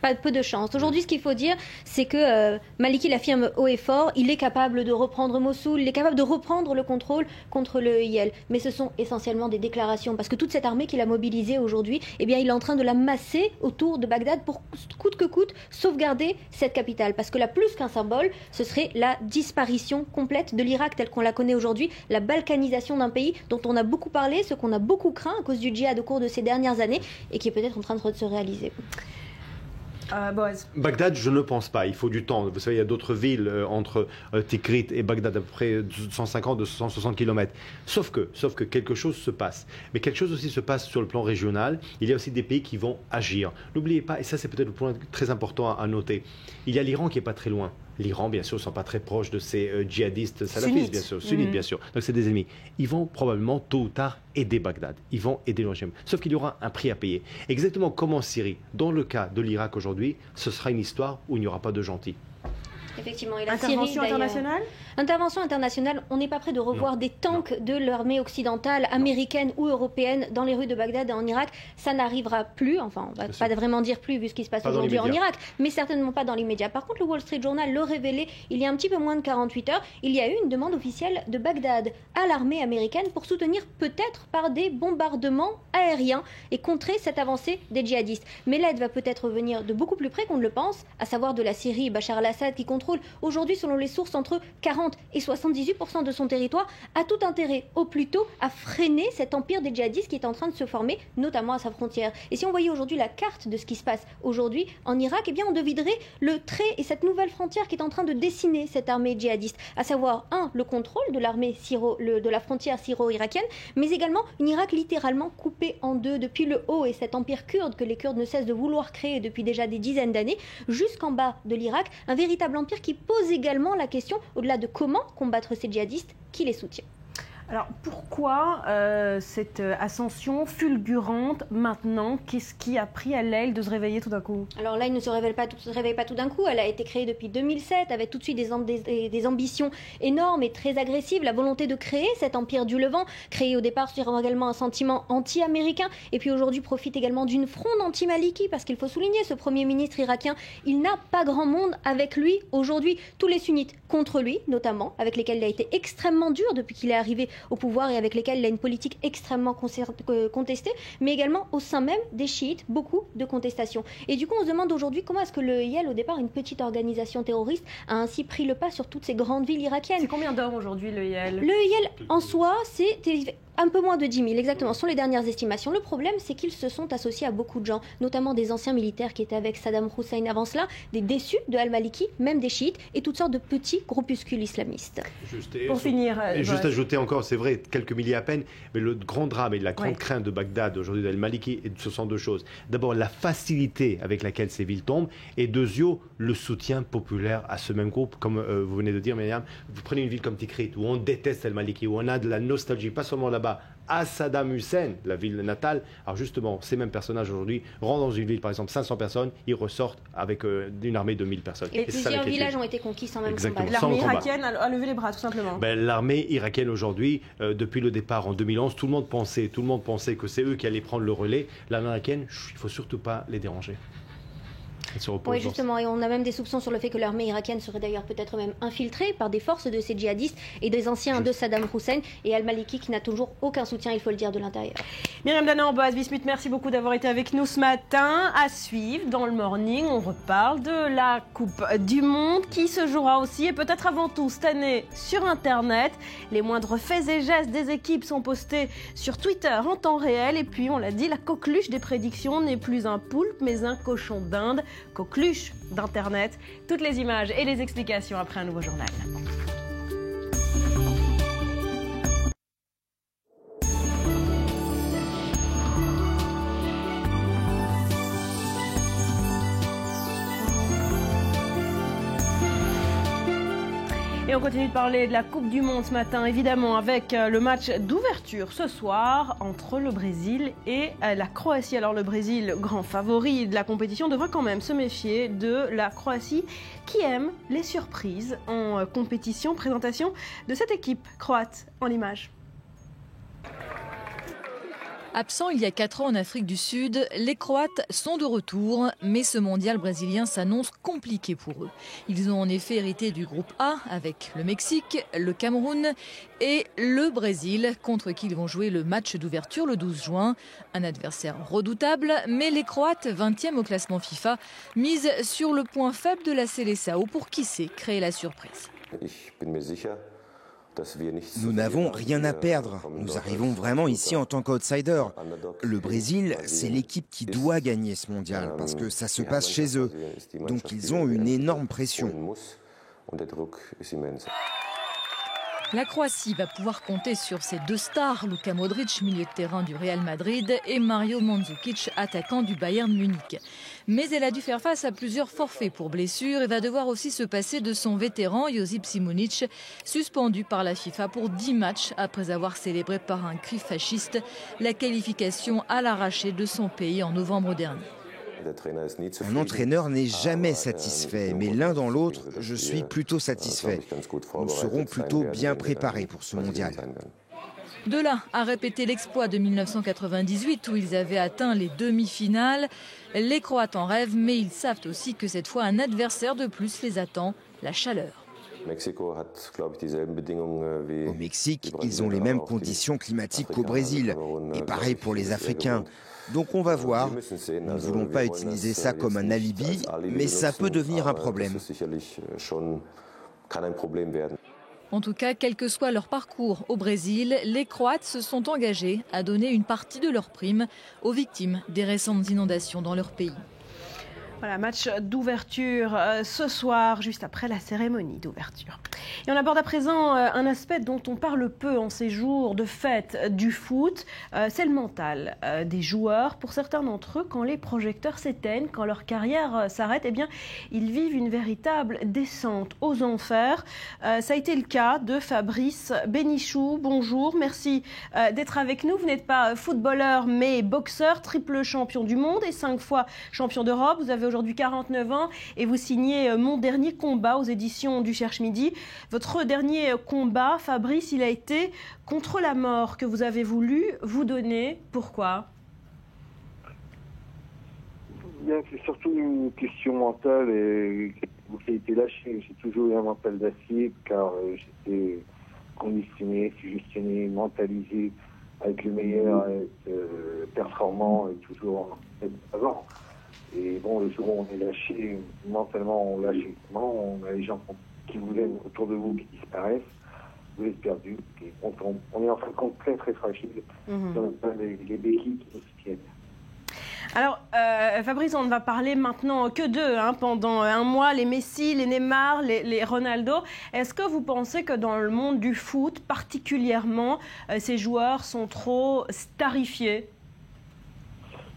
Pas peu de chance. Aujourd'hui, ce qu'il faut dire, c'est que Maliki l'affirme haut et fort, il est capable de reprendre Mossoul, il est capable de reprendre le contrôle contre le IL. Mais ce sont essentiellement des déclarations, parce que toute cette armée qu'il a mobilisée aujourd'hui, eh bien, il est en train de la masser autour de Bagdad pour coûte que coûte sauvegarder cette capitale. Parce que là, plus qu'un symbole, ce serait la disparition complète de l'Irak tel qu'on la connaît aujourd'hui, la balkanisation d'un pays dont on a beaucoup parlé, ce qu'on a beaucoup craint à cause du djihad au cours de ces dernières années, et qui est peut-être en train de se réaliser. Boaz. Bagdad, je ne pense pas. Il faut du temps. Vous savez, il y a d'autres villes entre Tikrit et Bagdad, à peu près 150-260 km. Sauf que quelque chose se passe. Mais quelque chose aussi se passe sur le plan régional. Il y a aussi des pays qui vont agir. N'oubliez pas, et ça c'est peut-être le point très important à noter, il y a l'Iran qui n'est pas très loin. L'Iran, bien sûr, ne sont pas très proches de ces djihadistes salafistes, bien sûr, sunnites, bien sûr. Donc c'est des ennemis. Ils vont probablement, tôt ou tard, aider Bagdad. Ils vont aider le régime. Sauf qu'il y aura un prix à payer. Exactement comme en Syrie. Dans le cas de l'Irak aujourd'hui, ce sera une histoire où il n'y aura pas de gentils. Effectivement, et la Intervention Syrie, internationale ? Intervention internationale, on n'est pas près de revoir des tanks de l'armée occidentale, américaine ou européenne dans les rues de Bagdad et en Irak. Ça n'arrivera plus, enfin on ne va pas vraiment dire plus vu ce qui se passe aujourd'hui en Irak, mais certainement pas dans l'immédiat. Par contre, le Wall Street Journal le révélait il y a un petit peu moins de 48 heures. Il y a eu une demande officielle de Bagdad à l'armée américaine pour soutenir peut-être par des bombardements aériens et contrer cette avancée des djihadistes. Mais l'aide va peut-être venir de beaucoup plus près qu'on ne le pense, à savoir de la Syrie, Bachar al-Assad qui contrôle aujourd'hui, selon les sources, entre 40 et 78% de son territoire, a tout intérêt au plus tôt à freiner cet empire des djihadistes qui est en train de se former, notamment à sa frontière. Et si on voyait aujourd'hui la carte de ce qui se passe aujourd'hui en Irak, eh bien on devinerait le trait et cette nouvelle frontière qui est en train de dessiner cette armée djihadiste, à savoir, le contrôle de l'armée de la frontière syro-irakienne, mais également une Irak littéralement coupée en deux depuis le haut et cet empire kurde que les Kurdes ne cessent de vouloir créer depuis déjà des dizaines d'années, jusqu'en bas de l'Irak, un véritable empire qui pose également la question, au-delà de comment combattre ces djihadistes, qui les soutient. Alors pourquoi cette ascension fulgurante maintenant? Qu'est-ce qui a pris à Leïl de se réveiller tout d'un coup? Alors là, il ne se réveille pas tout d'un coup. Elle a été créée depuis 2007 avec tout de suite des ambitions énormes et très agressives. La volonté de créer cet empire du Levant, créé au départ sur également un sentiment anti-américain et puis aujourd'hui profite également d'une fronde anti-Maliki parce qu'il faut souligner ce Premier ministre irakien, il n'a pas grand monde avec lui aujourd'hui. Tous les sunnites contre lui notamment, avec lesquels il a été extrêmement dur depuis qu'il est arrivé au pouvoir et avec lesquels il a une politique extrêmement contestée, mais également au sein même des chiites, beaucoup de contestations. Et du coup, on se demande aujourd'hui comment est-ce que le EIL, au départ une petite organisation terroriste, a ainsi pris le pas sur toutes ces grandes villes irakiennes. C'est combien d'hommes aujourd'hui le EIL? Le EIL en soi, c'est un peu moins de 10 000, exactement, ce sont les dernières estimations. Le problème, c'est qu'ils se sont associés à beaucoup de gens, notamment des anciens militaires qui étaient avec Saddam Hussein avant cela, des déçus de Al-Maliki, même des chiites, et toutes sortes de petits groupuscules islamistes. Pour finir... juste ajouter encore, c'est vrai, quelques milliers à peine, mais le grand drame et la grande crainte de Bagdad aujourd'hui d'Al-Maliki, ce sont deux choses. D'abord, la facilité avec laquelle ces villes tombent, et deuxièmement, le soutien populaire à ce même groupe, comme vous venez de dire, Myriam. Vous prenez une ville comme Tikrit, où on déteste Al-Maliki, où on a de la nostalgie, pas seulement là-bas, à Saddam Hussein, la ville natale. Alors justement, ces mêmes personnages aujourd'hui rentrent dans une ville, par exemple 500 personnes, ils ressortent avec une armée de 1000 personnes. Et plusieurs villages ont été conquis sans même combat. L'armée irakienne a levé les bras, tout simplement. L'armée irakienne aujourd'hui, depuis le départ en 2011, tout le monde pensait que c'est eux qui allaient prendre le relais. L'armée irakienne, il ne faut surtout pas les déranger. Oui, justement, et on a même des soupçons sur le fait que l'armée irakienne serait d'ailleurs peut-être même infiltrée par des forces de ces djihadistes et des anciens de Saddam Hussein et Al-Maliki qui n'a toujours aucun soutien, il faut le dire, de l'intérieur. Myriam Danan, Boaz Bismuth, merci beaucoup d'avoir été avec nous ce matin. À suivre dans le Morning, on reparle de la Coupe du Monde qui se jouera aussi et peut-être avant tout cette année sur Internet. Les moindres faits et gestes des équipes sont postés sur Twitter en temps réel et puis on l'a dit, la coqueluche des prédictions n'est plus un poulpe mais un cochon d'Inde. Coqueluche d'Internet. Toutes les images et les explications après un nouveau journal. Et on continue de parler de la Coupe du Monde ce matin, évidemment, avec le match d'ouverture ce soir entre le Brésil et la Croatie. Alors le Brésil, grand favori de la compétition, devra quand même se méfier de la Croatie qui aime les surprises en compétition. Présentation de cette équipe croate en images. Absents il y a 4 ans en Afrique du Sud, les Croates sont de retour, mais ce mondial brésilien s'annonce compliqué pour eux. Ils ont en effet hérité du groupe A avec le Mexique, le Cameroun et le Brésil, contre qui ils vont jouer le match d'ouverture le 12 juin. Un adversaire redoutable, mais les Croates, 20e au classement FIFA, misent sur le point faible de la Seleção pour qui sait créer la surprise. Nous n'avons rien à perdre. Nous arrivons vraiment ici en tant qu'outsider. Le Brésil, c'est l'équipe qui doit gagner ce mondial parce que ça se passe chez eux. Donc ils ont une énorme pression. La Croatie va pouvoir compter sur ses 2 stars, Luka Modric, milieu de terrain du Real Madrid, et Mario Mandzukic, attaquant du Bayern Munich. Mais elle a dû faire face à plusieurs forfaits pour blessure et va devoir aussi se passer de son vétéran Josip Simonic, suspendu par la FIFA pour 10 matchs après avoir célébré par un cri fasciste la qualification à l'arraché de son pays en novembre dernier. Un entraîneur n'est jamais satisfait, mais l'un dans l'autre, je suis plutôt satisfait. Nous serons plutôt bien préparés pour ce mondial. De là à répéter l'exploit de 1998 où ils avaient atteint les demi-finales, les Croates en rêvent, mais ils savent aussi que cette fois un adversaire de plus les attend, la chaleur. Au Mexique, ils ont les mêmes conditions climatiques qu'au Brésil, et pareil pour les Africains. Donc on va voir. Nous ne voulons pas utiliser ça comme un alibi, mais ça peut devenir un problème. En tout cas, quel que soit leur parcours au Brésil, les Croates se sont engagés à donner une partie de leur prime aux victimes des récentes inondations dans leur pays. Voilà, match d'ouverture ce soir, juste après la cérémonie d'ouverture. Et on aborde à présent un aspect dont on parle peu en ces jours de fête du foot, c'est le mental des joueurs. Pour certains d'entre eux, quand les projecteurs s'éteignent, quand leur carrière s'arrête, eh bien, ils vivent une véritable descente aux enfers. Ça a été le cas de Fabrice Bénichou. Bonjour, merci d'être avec nous. Vous n'êtes pas footballeur, mais boxeur, triple champion du monde et 5 fois champion d'Europe. Vous avez aujourd'hui 49 ans et vous signez Mon dernier combat aux éditions du Cherche Midi. Votre dernier combat, Fabrice, il a été contre la mort que vous avez voulu vous donner. Pourquoi ? C'est surtout une question mentale et qui a été lâchée. J'ai toujours eu un mental d'acier car j'étais conditionné, suggestionné, mentalisé à être le meilleur, à être performant et toujours être avant. Et bon, le jour où on est lâché, mentalement on lâche, on a les gens qui vous aiment autour de vous qui disparaissent, vous êtes perdu. Et on est en fin de compte très très fragile. On a les béquilles qui nous soutiennent. Alors, Fabrice, on ne va parler maintenant que d'eux. Pendant un mois, les Messi, les Neymar, les Ronaldo. Est-ce que vous pensez que dans le monde du foot, particulièrement, ces joueurs sont trop starifiés ?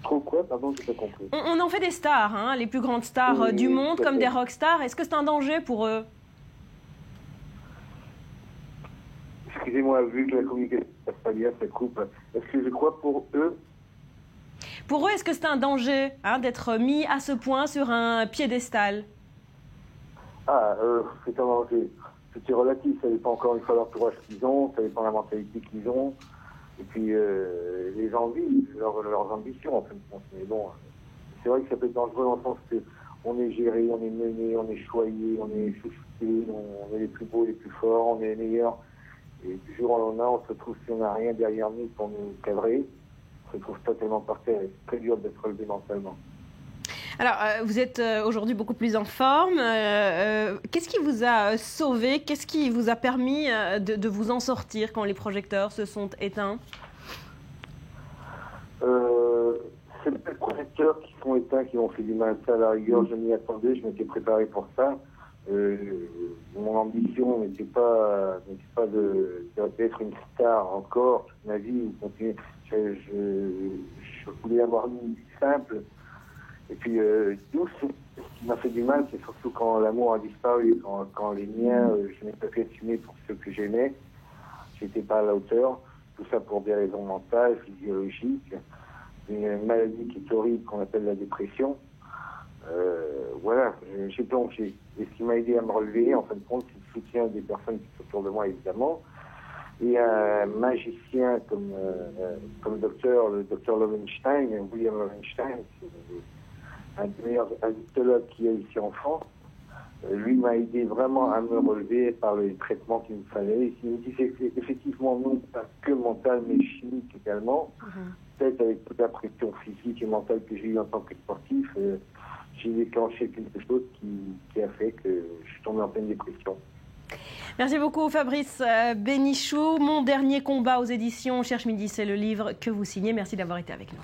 Trop quoi ? Pardon, j'ai pas compris. On en fait des stars, les plus grandes stars du monde, comme des rockstars. Est-ce que c'est un danger pour eux ? Excusez-moi, vu que la communication passe pas bien, ça coupe. Est-ce que je crois pour eux ? Pour eux, est-ce que c'est un danger d'être mis à ce point sur un piédestal ? C'est un danger. C'est relatif, ça dépend encore une fois de l'entourage qu'ils ont, ça dépend de la mentalité qu'ils ont, et puis les envies, leurs ambitions en fin de compte. Mais bon, c'est vrai que ça peut être dangereux dans le sens qu'on est géré, on est mené, on est choyé, on est chouchouté, on est les plus beaux, les plus forts, on est les meilleurs. Et du jour au lendemain, on se retrouve si on n'a rien derrière nous pour nous cadrer. On se trouve totalement par terre et c'est très dur d'être relevé mentalement. Alors, vous êtes aujourd'hui beaucoup plus en forme. Qu'est-ce qui vous a sauvé ? Qu'est-ce qui vous a permis de vous en sortir quand les projecteurs se sont éteints ? C'est les projecteurs qui sont éteints qui m'ont fait du mal. Ça, à la rigueur, je m'y attendais, je m'étais préparé pour ça. Mon ambition n'était pas d'être une star encore toute ma vie ou continuer. Je voulais avoir une vie simple. Et puis, tout ce qui m'a fait du mal, c'est surtout quand l'amour a disparu, quand les miens, je n'ai pas pu assumer pour ceux que j'aimais. J'étais pas à la hauteur. Tout ça pour des raisons mentales, physiologiques. Une maladie qui est horrible, qu'on appelle la dépression. Voilà, j'ai plongé. Et ce qui m'a aidé à me relever, en fin de compte, c'est le soutien des personnes qui sont autour de moi, évidemment. Et un magicien comme le docteur Lowenstein, William Lowenstein, un des meilleurs addictologues qu'il y a ici en France, lui m'a aidé vraiment à me relever par les traitements qu'il me fallait. Il me disait effectivement non pas que mental, mais chimique également. Peut-être avec toute la pression physique et mentale que j'ai eue en tant que sportif, j'ai déclenché quelque chose qui a fait que je suis tombé en pleine dépression. Merci beaucoup Fabrice Bénichou. Mon dernier combat aux éditions Cherche Midi, c'est le livre que vous signez. Merci d'avoir été avec nous.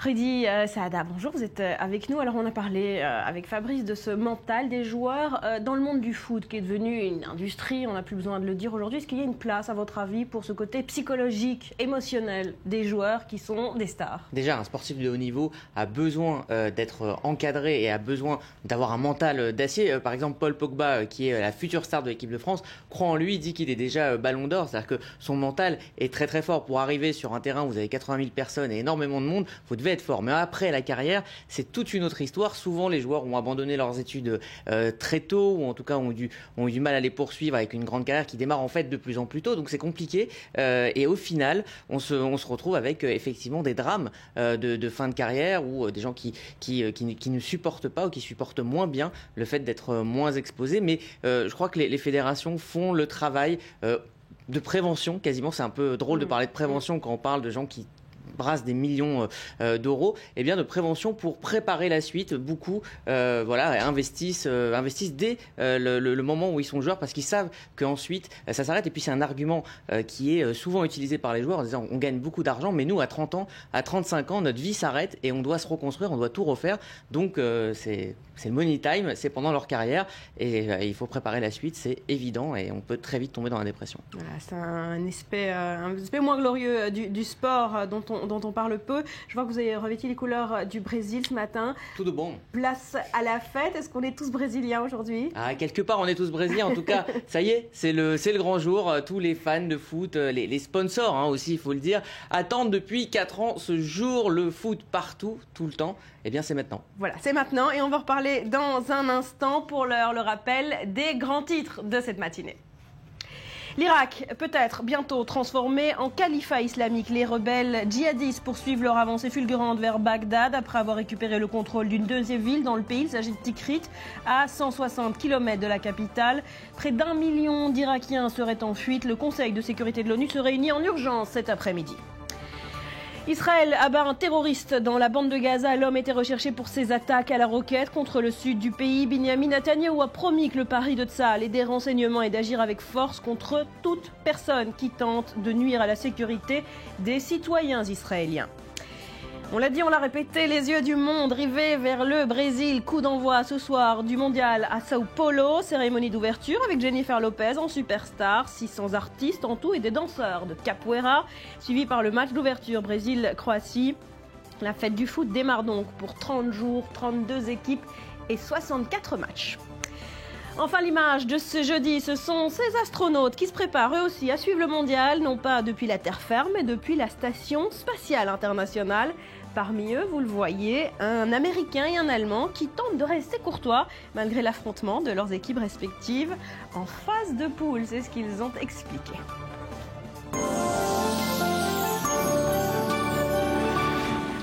Rudy Saada, bonjour, vous êtes avec nous. Alors on a parlé avec Fabrice de ce mental des joueurs dans le monde du foot qui est devenu une industrie, on n'a plus besoin de le dire aujourd'hui. Est-ce qu'il y a une place à votre avis pour ce côté psychologique, émotionnel des joueurs qui sont des stars ? Déjà, un sportif de haut niveau a besoin d'être encadré et a besoin d'avoir un mental d'acier. Par exemple, Paul Pogba, qui est la future star de l'équipe de France, croit en lui, dit qu'il est déjà ballon d'or. C'est-à-dire que son mental est très très fort. Pour arriver sur un terrain où vous avez 80 000 personnes et énormément de monde, vous devez être fort. Mais après la carrière, c'est toute une autre histoire. Souvent, les joueurs ont abandonné leurs études très tôt, ou en tout cas ont eu du mal à les poursuivre avec une grande carrière qui démarre en fait de plus en plus tôt. Donc c'est compliqué. Et au final, on se retrouve avec effectivement des drames de fin de carrière ou des gens qui ne supportent pas ou qui supportent moins bien le fait d'être moins exposés. Mais je crois que les fédérations font le travail de prévention quasiment. C'est un peu drôle de parler de prévention quand on parle de gens qui brassent des millions d'euros, eh bien de prévention pour préparer la suite. Beaucoup investissent dès le moment où ils sont joueurs parce qu'ils savent qu'ensuite ça s'arrête. Et puis c'est un argument qui est souvent utilisé par les joueurs en disant on gagne beaucoup d'argent, mais nous à 30 ans, à 35 ans, notre vie s'arrête et on doit se reconstruire, on doit tout refaire. Donc c'est le money time, c'est pendant leur carrière et il faut préparer la suite, c'est évident et on peut très vite tomber dans la dépression. Voilà, c'est un aspect moins glorieux du sport dont on parle peu. Je vois que vous avez revêtu les couleurs du Brésil ce matin. Tout de bon. Place à la fête. Est-ce qu'on est tous brésiliens aujourd'hui ? Quelque part, on est tous brésiliens. En tout cas, ça y est, c'est le grand jour. Tous les fans de foot, les sponsors aussi, il faut le dire, attendent depuis 4 ans ce jour, le foot partout, tout le temps. Eh bien, c'est maintenant. Voilà, c'est maintenant et on va reparler dans un instant. Pour l'heure, le rappel des grands titres de cette matinée. L'Irak peut être bientôt transformé en califat islamique. Les rebelles djihadistes poursuivent leur avancée fulgurante vers Bagdad après avoir récupéré le contrôle d'une deuxième ville dans le pays. Il s'agit de Tikrit, à 160 km de la capitale. Près d'1 million d'Irakiens seraient en fuite. Le Conseil de sécurité de l'ONU se réunit en urgence cet après-midi. Israël abat un terroriste dans la bande de Gaza. L'homme était recherché pour ses attaques à la roquette contre le sud du pays. Binyamin Netanyahou a promis que le pari de Tsahal et des renseignements est d'agir avec force contre toute personne qui tente de nuire à la sécurité des citoyens israéliens. On l'a dit, on l'a répété, les yeux du monde rivés vers le Brésil. Coup d'envoi ce soir du mondial à Sao Paulo. Cérémonie d'ouverture avec Jennifer Lopez en superstar. 600 artistes en tout et des danseurs de capoeira. Suivi par le match d'ouverture Brésil-Croatie. La fête du foot démarre donc pour 30 jours, 32 équipes et 64 matchs. Enfin, l'image de ce jeudi, ce sont ces astronautes qui se préparent eux aussi à suivre le mondial, non pas depuis la terre ferme, mais depuis la station spatiale internationale. Parmi eux, vous le voyez, un Américain et un Allemand qui tentent de rester courtois malgré l'affrontement de leurs équipes respectives en phase de poule. C'est ce qu'ils ont expliqué.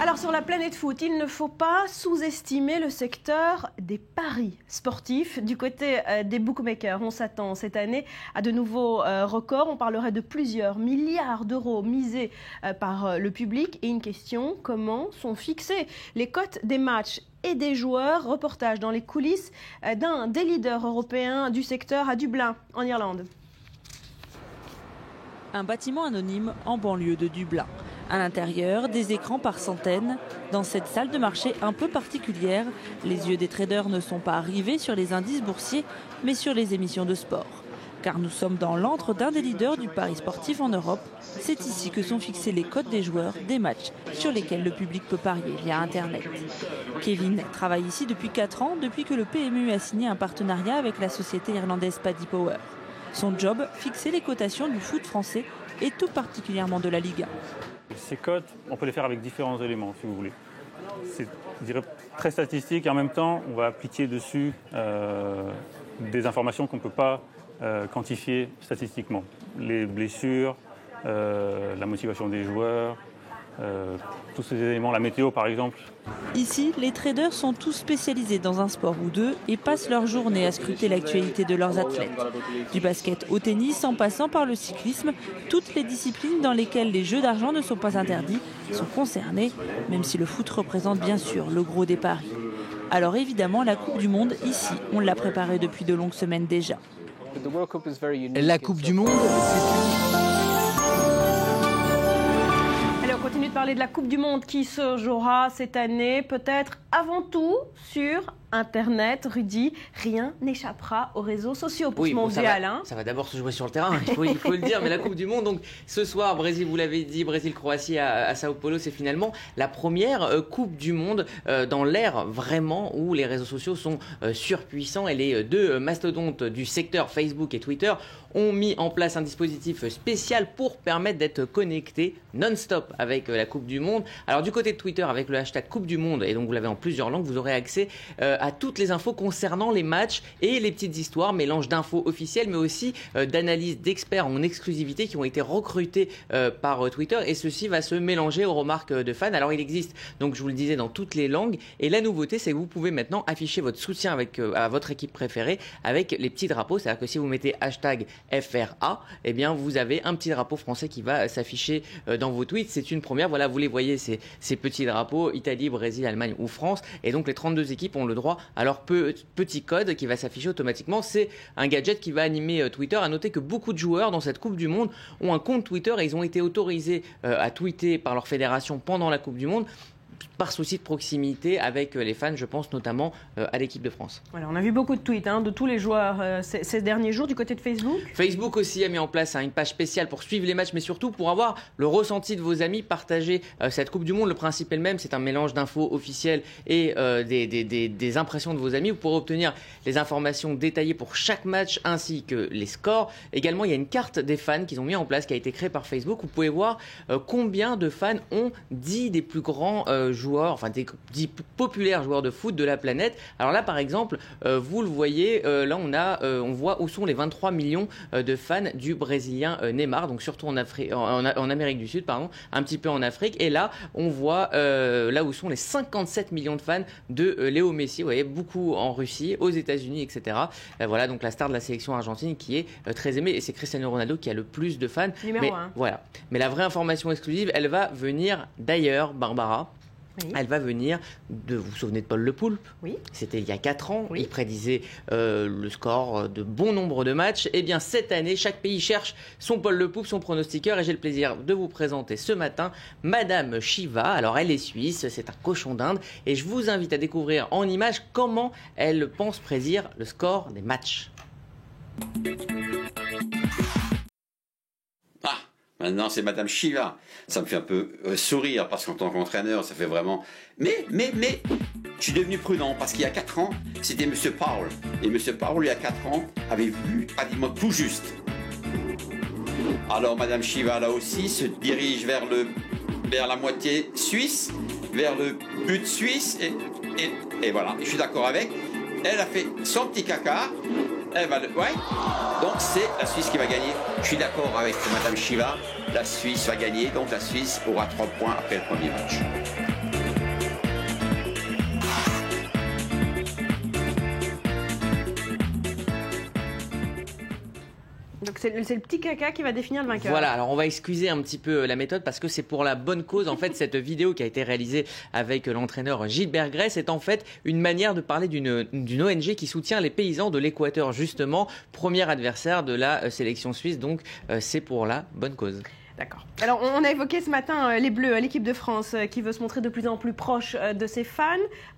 Alors sur la planète foot, il ne faut pas sous-estimer le secteur des paris sportifs. Du côté des bookmakers, on s'attend cette année à de nouveaux records. On parlerait de plusieurs milliards d'euros misés par le public. Et une question, comment sont fixées les cotes des matchs et des joueurs? Reportage dans les coulisses d'un des leaders européens du secteur à Dublin, en Irlande. Un bâtiment anonyme en banlieue de Dublin. À l'intérieur, des écrans par centaines. Dans cette salle de marché un peu particulière, les yeux des traders ne sont pas rivés sur les indices boursiers, mais sur les émissions de sport. Car nous sommes dans l'antre d'un des leaders du pari sportif en Europe. C'est ici que sont fixées les cotes des joueurs, des matchs sur lesquels le public peut parier via Internet. Kevin travaille ici depuis 4 ans, depuis que le PMU a signé un partenariat avec la société irlandaise Paddy Power. Son job, fixer les cotations du foot français et tout particulièrement de la Ligue 1. Ces cotes, on peut les faire avec différents éléments, si vous voulez. C'est, je dirais, très statistique et en même temps, on va appliquer dessus des informations qu'on ne peut pas quantifier statistiquement. Les blessures, la motivation des joueurs, tous ces éléments, la météo par exemple. Ici, les traders sont tous spécialisés dans un sport ou deux et passent leur journée à scruter l'actualité de leurs athlètes. Du basket au tennis, en passant par le cyclisme, toutes les disciplines dans lesquelles les jeux d'argent ne sont pas interdits sont concernées, même si le foot représente bien sûr le gros des paris. Alors évidemment, la Coupe du Monde, ici, on l'a préparée depuis de longues semaines déjà. La Coupe du Monde, c'est On continue de parler de la Coupe du Monde qui se jouera cette année, peut-être avant tout sur Internet. Rudy, rien n'échappera aux réseaux sociaux pour ce mondial. Ça va d'abord se jouer sur le terrain, il faut le dire, mais la Coupe du Monde, donc ce soir, Brésil, vous l'avez dit, Brésil-Croatie à Sao Paulo, c'est finalement la première Coupe du Monde dans l'ère vraiment où les réseaux sociaux sont surpuissants et les deux mastodontes du secteur Facebook et Twitter ont mis en place un dispositif spécial pour permettre d'être connecté non-stop avec la Coupe du Monde. Alors du côté de Twitter, avec le hashtag Coupe du Monde, et donc vous l'avez en plusieurs langues, vous aurez accès à toutes les infos concernant les matchs et les petites histoires, mélange d'infos officielles mais aussi d'analyses d'experts en exclusivité qui ont été recrutés par Twitter, et ceci va se mélanger aux remarques de fans. Alors il existe, donc je vous le disais, dans toutes les langues, et la nouveauté c'est que vous pouvez maintenant afficher votre soutien à votre équipe préférée avec les petits drapeaux, c'est-à-dire que si vous mettez hashtag FRA, eh bien vous avez un petit drapeau français qui va s'afficher dans vos tweets. C'est une première. Voilà, vous les voyez, ces petits drapeaux, Italie, Brésil, Allemagne ou France. Et donc les 32 équipes ont le droit à leur petit code qui va s'afficher automatiquement. C'est un gadget qui va animer Twitter. À noter que beaucoup de joueurs dans cette Coupe du Monde ont un compte Twitter et ils ont été autorisés à tweeter par leur fédération pendant la Coupe du Monde, par souci de proximité avec les fans, je pense notamment à l'équipe de France. Voilà, on a vu beaucoup de tweets de tous les joueurs ces derniers jours du côté de Facebook. Facebook aussi a mis en place une page spéciale pour suivre les matchs, mais surtout pour avoir le ressenti de vos amis, partager cette Coupe du Monde. Le principe est le même, c'est un mélange d'infos officielles et des impressions de vos amis. Vous pourrez obtenir les informations détaillées pour chaque match ainsi que les scores. Également, il y a une carte des fans qu'ils ont mis en place, qui a été créée par Facebook. Vous pouvez voir combien de fans ont 10 des plus grands joueurs, enfin des 10 populaires joueurs de foot de la planète. Alors là, par exemple, vous le voyez, là on voit où sont les 23 millions de fans du Brésilien Neymar, donc surtout en Amérique du Sud, pardon, un petit peu en Afrique. Et là, on voit là où sont les 57 millions de fans de Léo Messi. Vous voyez, beaucoup en Russie, aux États-Unis, etc. Voilà, donc la star de la sélection argentine qui est très aimée, et c'est Cristiano Ronaldo qui a le plus de fans. Numéro 1. Voilà. Mais la vraie information exclusive, elle va venir d'ailleurs, Barbara. Oui. Elle va venir vous vous souvenez de Paul Le Poulpe? Oui. C'était il y a 4 ans. Oui. Il prédisait le score de bon nombre de matchs. Eh bien, cette année, chaque pays cherche son Paul Le Poulpe, son pronostiqueur. Et j'ai le plaisir de vous présenter ce matin Madame Shiva. Alors, elle est suisse, c'est un cochon d'Inde. Et je vous invite à découvrir en images comment elle pense prédire le score des matchs. Maintenant, c'est Madame Shiva. Ça me fait un peu sourire parce qu'en tant qu'entraîneur, ça fait vraiment... Mais, je suis devenu prudent parce qu'il y a 4 ans, c'était Monsieur Paul. Et Monsieur Paul, il y a 4 ans, avait vu pratiquement tout juste. Alors, Madame Shiva, là aussi, se dirige vers la moitié suisse, vers le but suisse. Et voilà, je suis d'accord avec. Elle a fait son petit caca. Ouais. Donc c'est la Suisse qui va gagner. Je suis d'accord avec Madame Shiva. La Suisse va gagner. Donc la Suisse aura 3 points après le premier match. Donc c'est le petit caca qui va définir le vainqueur. Voilà, alors on va excuser un petit peu la méthode parce que c'est pour la bonne cause. En fait, cette vidéo qui a été réalisée avec l'entraîneur Gilbert Gress est en fait une manière de parler d'une ONG qui soutient les paysans de l'Équateur, justement, premier adversaire de la sélection suisse. Donc c'est pour la bonne cause. D'accord. Alors, on a évoqué ce matin les Bleus, l'équipe de France qui veut se montrer de plus en plus proche de ses fans.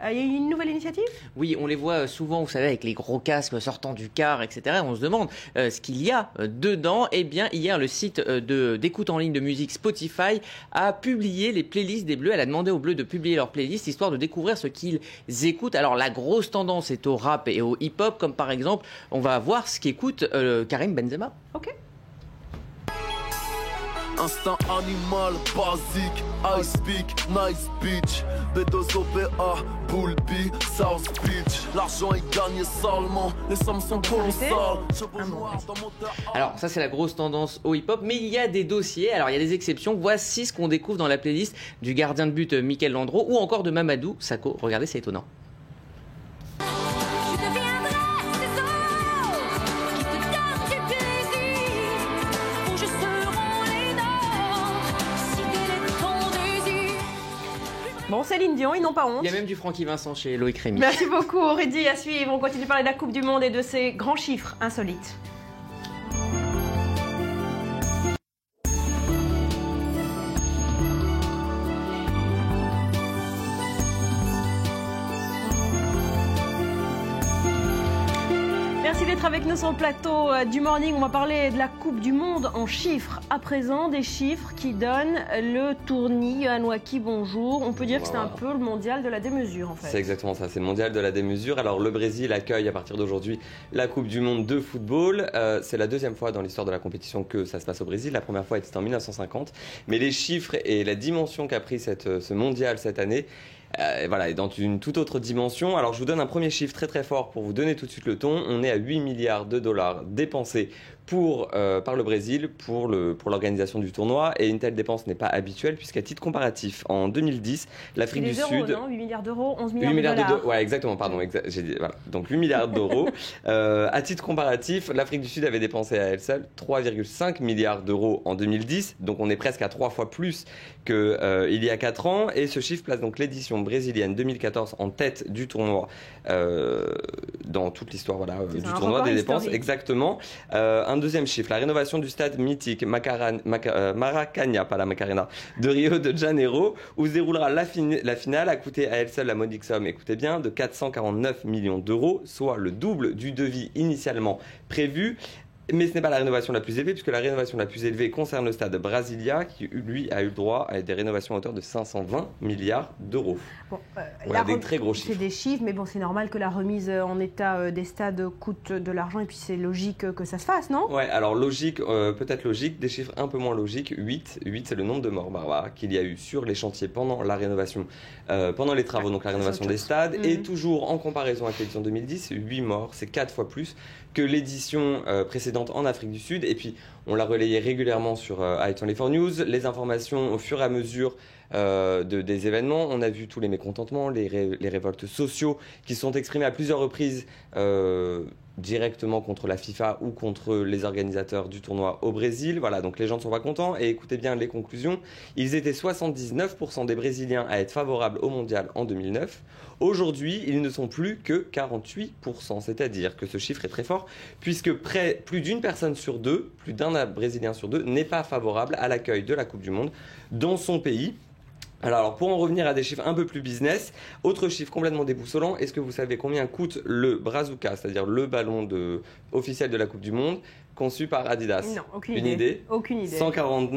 Il y a eu une nouvelle initiative ? Oui, on les voit souvent, vous savez, avec les gros casques sortant du car, etc. On se demande ce qu'il y a dedans. Eh bien, hier, le site d'écoute en ligne de musique Spotify a publié les playlists des Bleus. Elle a demandé aux Bleus de publier leurs playlists, histoire de découvrir ce qu'ils écoutent. Alors, la grosse tendance est au rap et au hip-hop, comme par exemple, on va voir ce qu'écoute Karim Benzema. Ok. Instinct animal, basique, I speak, nice bitch. B2OPA, Bullby, South Beach. L'argent est gagné salement, les sommes sont colossales. Alors ça c'est la grosse tendance au hip-hop, mais il y a des dossiers, alors il y a des exceptions. Voici ce qu'on découvre dans la playlist du gardien de but Mikel Landreau ou encore de Mamadou Sakho. Regardez, c'est étonnant. Bon, Céline Dion, ils n'ont pas honte. Il y a même du Francky Vincent chez Loïc Rémy. Merci beaucoup, Aurélie. À suivre, on continue de parler de la Coupe du Monde et de ses grands chiffres insolites. Merci d'être avec nous sur le plateau du Morning. On va parler de la Coupe du Monde en chiffres. À présent, des chiffres qui donnent le tournis. Yohan Waki, bonjour. On peut dire que c'est un peu le mondial de la démesure, en fait. C'est exactement ça, c'est le mondial de la démesure. Alors, le Brésil accueille à partir d'aujourd'hui la Coupe du Monde de football. C'est la deuxième fois dans l'histoire de la compétition que ça se passe au Brésil. La première fois était en 1950. Mais les chiffres et la dimension qu'a pris ce mondial cette année, voilà, dans une toute autre dimension. Alors je vous donne un premier chiffre très très fort pour vous donner tout de suite le ton. On est à 8 milliards de dollars dépensés par le Brésil pour l'organisation du tournoi. Et une telle dépense n'est pas habituelle puisqu'à titre comparatif, en 2010, l'Afrique du Sud... Non 8 milliards d'euros, 11 milliards milliards de dollars. Ouais, exactement, pardon. Voilà. Donc 8 milliards d'euros. À titre comparatif, l'Afrique du Sud avait dépensé à elle seule 3,5 milliards d'euros en 2010. Donc on est presque à 3 fois plus qu'il y a 4 ans. Et ce chiffre place donc l'édition brésilienne 2014 en tête du tournoi dans toute l'histoire du tournoi des dépenses. Exactement. Un deuxième chiffre, la rénovation du stade mythique Maracanã, pas la Macarena, de Rio de Janeiro, où se déroulera la finale, a coûté à elle seule la modique somme, écoutez bien, de 449 millions d'euros, soit le double du devis initialement prévu. Mais ce n'est pas la rénovation la plus élevée, puisque la rénovation la plus élevée concerne le stade Brasilia, qui, lui, a eu le droit à des rénovations à hauteur de 520 milliards d'euros. Bon, des très gros chiffres. C'est des chiffres, mais bon, c'est normal que la remise en état des stades coûte de l'argent, et puis c'est logique que ça se fasse, non? Ouais, alors logique, peut-être logique, des chiffres un peu moins logiques. 8, c'est le nombre de morts, Barbara, qu'il y a eu sur les chantiers pendant la rénovation, pendant les travaux, donc la rénovation des stades, et toujours en comparaison avec l'édition 2010, 8 morts, c'est 4 fois plus que l'édition précédente en Afrique du Sud. Et puis, on l'a relayé régulièrement sur i24 News. Les informations, au fur et à mesure des événements, on a vu tous les mécontentements, les révoltes sociaux qui sont exprimés à plusieurs reprises directement contre la FIFA ou contre les organisateurs du tournoi au Brésil. Voilà, donc les gens ne sont pas contents. Et écoutez bien les conclusions. Ils étaient 79% des Brésiliens à être favorables au mondial en 2009. Aujourd'hui, ils ne sont plus que 48%. C'est-à-dire que ce chiffre est très fort, puisque plus d'une personne sur deux, plus d'un Brésilien sur deux, n'est pas favorable à l'accueil de la Coupe du Monde dans son pays. Alors, pour en revenir à des chiffres un peu plus business, autre chiffre complètement déboussolant, est-ce que vous savez combien coûte le Brazuca, c'est-à-dire le ballon officiel de la Coupe du Monde, conçu par Adidas? Non, aucune idée. Aucune idée. 140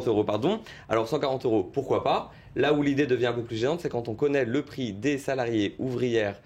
euros, pardon. Alors, 140 euros, pourquoi pas? Là où l'idée devient un peu plus gênante, c'est quand on connaît le prix des salariés ouvrières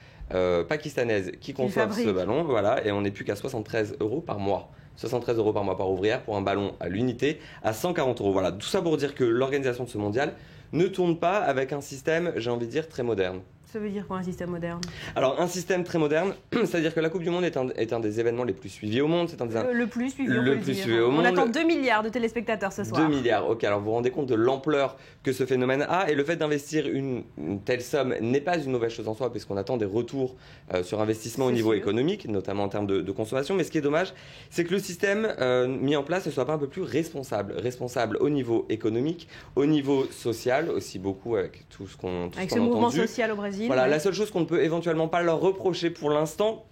pakistanaises qui conçoivent ce ballon, voilà, et on n'est plus qu'à 73 euros par mois. 73 euros par mois par ouvrière pour un ballon à l'unité à 140 euros. Voilà, tout ça pour dire que l'organisation de ce mondial ne tourne pas avec un système, j'ai envie de dire, très moderne. Ça veut dire quoi un système moderne? Alors un système très moderne, c'est-à-dire que la Coupe du Monde est un des événements les plus suivis au monde. Le plus suivi, au monde. On attend 2 milliards de téléspectateurs ce soir. 2 milliards, ok. Alors vous vous rendez compte de l'ampleur que ce phénomène a, et le fait d'investir une telle somme n'est pas une mauvaise chose en soi, puisqu'on attend des retours sur investissement au niveau économique, notamment en termes de consommation. Mais ce qui est dommage, c'est que le système mis en place ne soit pas un peu plus responsable au niveau économique, au niveau social, aussi beaucoup avec tout ce qu'on a entendu. Avec ce mouvement social au Brésil. Voilà, la seule chose qu'on ne peut éventuellement pas leur reprocher pour l'instant,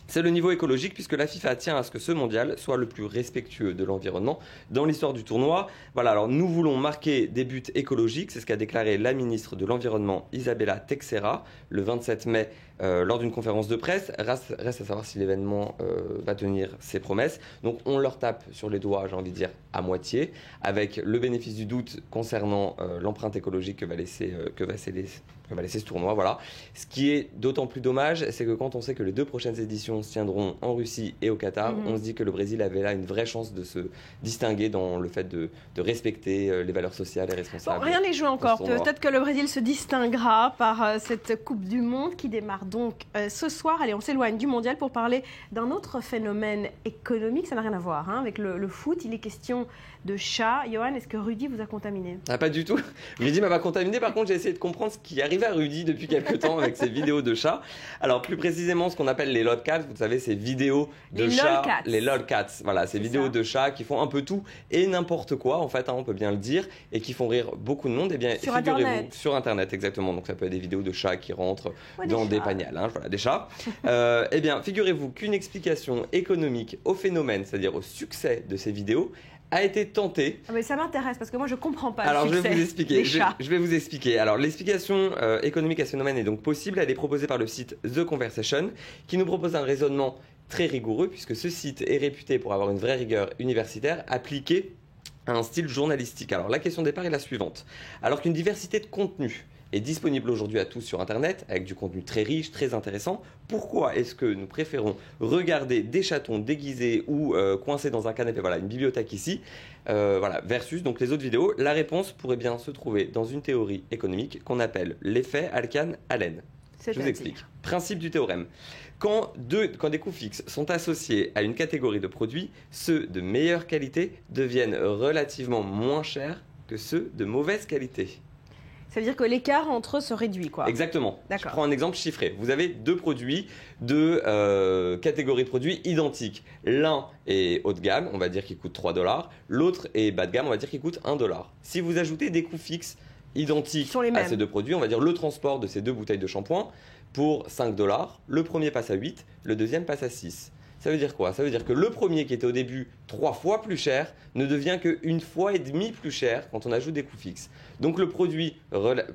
c'est le niveau écologique, puisque la FIFA tient à ce que ce mondial soit le plus respectueux de l'environnement dans l'histoire du tournoi. Voilà, alors nous voulons marquer des buts écologiques, c'est ce qu'a déclaré la ministre de l'Environnement Isabella Teixeira le 27 mai lors d'une conférence de presse. Reste à savoir si l'événement va tenir ses promesses. Donc on leur tape sur les doigts, j'ai envie de dire, à moitié, avec le bénéfice du doute concernant l'empreinte écologique que va laisser ce tournoi. Voilà. Ce qui est d'autant plus dommage, c'est que quand on sait que les 2 prochaines éditions se tiendront en Russie et au Qatar, on se dit que le Brésil avait là une vraie chance de se distinguer dans le fait de respecter les valeurs sociales et responsables. Bon, rien n'est joué encore. Peut-être que le Brésil se distinguera par cette Coupe du Monde qui démarre donc ce soir. Allez, on s'éloigne du mondial pour parler d'un autre phénomène économique. Ça n'a rien à voir avec le foot. Il est question de chats. Johan, est-ce que Rudy vous a contaminé? Pas du tout. Rudy m'a pas contaminé. Par contre, j'ai essayé de comprendre ce qui arrivait à Rudy depuis quelques temps avec ses vidéos de chats. Alors, plus précisément, ce qu'on appelle les lolcats. Vous savez, ces vidéos de chats. Les lolcats. Voilà, ces vidéos de chats qui font un peu tout et n'importe quoi, en fait, on peut bien le dire, et qui font rire beaucoup de monde. Eh bien, sur Internet. Sur Internet, exactement. Donc, ça peut être des vidéos de chats qui rentrent dans des paniers. Voilà, des chats. Eh bien, figurez-vous qu'une explication économique au phénomène, c'est-à-dire au succès de ces vidéos, a été tentée. Ah mais ça m'intéresse parce que moi je comprends pas. Alors le succès je vais vous expliquer. Des chats. Je vais vous expliquer. Alors l'explication économique à ce phénomène est donc possible. Elle est proposée par le site The Conversation, qui nous propose un raisonnement très rigoureux, puisque ce site est réputé pour avoir une vraie rigueur universitaire appliquée à un style journalistique. Alors la question de départ est la suivante. Alors qu'une diversité de contenus est disponible aujourd'hui à tous sur Internet, avec du contenu très riche, très intéressant, pourquoi est-ce que nous préférons regarder des chatons déguisés ou coincés dans un canapé, voilà, une bibliothèque ici, voilà, versus donc les autres vidéos? La réponse pourrait bien se trouver dans une théorie économique qu'on appelle l'effet Alkan-Allen. Je vous explique. Principe du théorème. Quand des coûts fixes sont associés à une catégorie de produits, ceux de meilleure qualité deviennent relativement moins chers que ceux de mauvaise qualité. Ça veut dire que l'écart entre eux se réduit, quoi. Exactement. Je prends un exemple chiffré. Vous avez deux produits, deux catégories de produits identiques. L'un est haut de gamme, on va dire qu'il coûte 3 $. L'autre est bas de gamme, on va dire qu'il coûte 1 $. Si vous ajoutez des coûts fixes identiques à ces deux produits, on va dire le transport de ces deux bouteilles de shampoing pour 5 $, le premier passe à 8, le deuxième passe à 6. Ça veut dire quoi? Ça veut dire que le premier qui était au début 3 fois plus cher ne devient que 1,5 fois plus cher quand on ajoute des coûts fixes. Donc le produit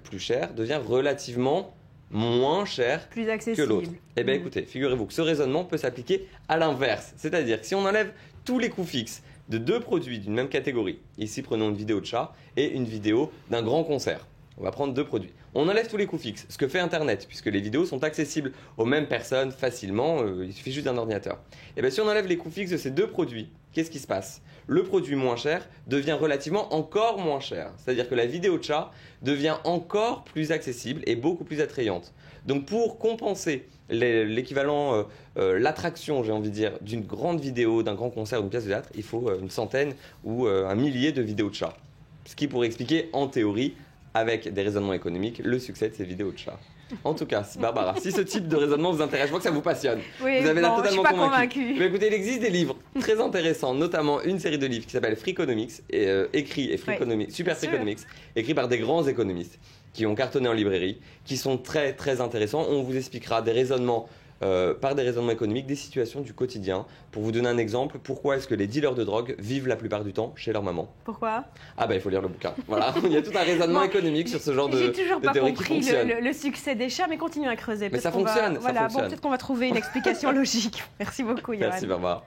plus cher devient relativement moins cher que l'autre. Eh bien écoutez, figurez-vous que ce raisonnement peut s'appliquer à l'inverse. C'est-à-dire que si on enlève tous les coûts fixes de deux produits d'une même catégorie, ici prenons une vidéo de chat et une vidéo d'un grand concert. On va prendre deux produits. On enlève tous les coûts fixes, ce que fait Internet, puisque les vidéos sont accessibles aux mêmes personnes facilement, il suffit juste d'un ordinateur. Et bien si on enlève les coûts fixes de ces deux produits, qu'est-ce qui se passe? Le produit moins cher devient relativement encore moins cher. C'est-à-dire que la vidéo de chat devient encore plus accessible et beaucoup plus attrayante. Donc pour compenser l'équivalent, l'attraction, j'ai envie de dire, d'une grande vidéo, d'un grand concert ou d'une pièce de théâtre, il faut une centaine ou un millier de vidéos de chat. Ce qui pourrait expliquer, en théorie, avec des raisonnements économiques, le succès de ces vidéos de chat. En tout cas, Barbara, si ce type de raisonnement vous intéresse, je vois que ça vous passionne. Oui, vous avez l'air totalement convaincu. Mais écoutez, il existe des livres très intéressants, notamment une série de livres qui s'appelle Freakonomics, Super Freakonomics, écrit par des grands économistes qui ont cartonné en librairie, qui sont très très intéressants. On vous expliquera des raisonnements par des raisonnements économiques, des situations du quotidien. Pour vous donner un exemple, pourquoi est-ce que les dealers de drogue vivent la plupart du temps chez leur maman? Pourquoi? Ah bah il faut lire le bouquin. Voilà, il y a tout un raisonnement économique sur ce genre de théorie qui fonctionne. J'ai toujours pas compris le succès des chats, mais continuons à creuser. Mais ça fonctionne, ça fonctionne. Bon, peut-être qu'on va trouver une explication logique. Merci beaucoup, Yoann. Merci Barbara.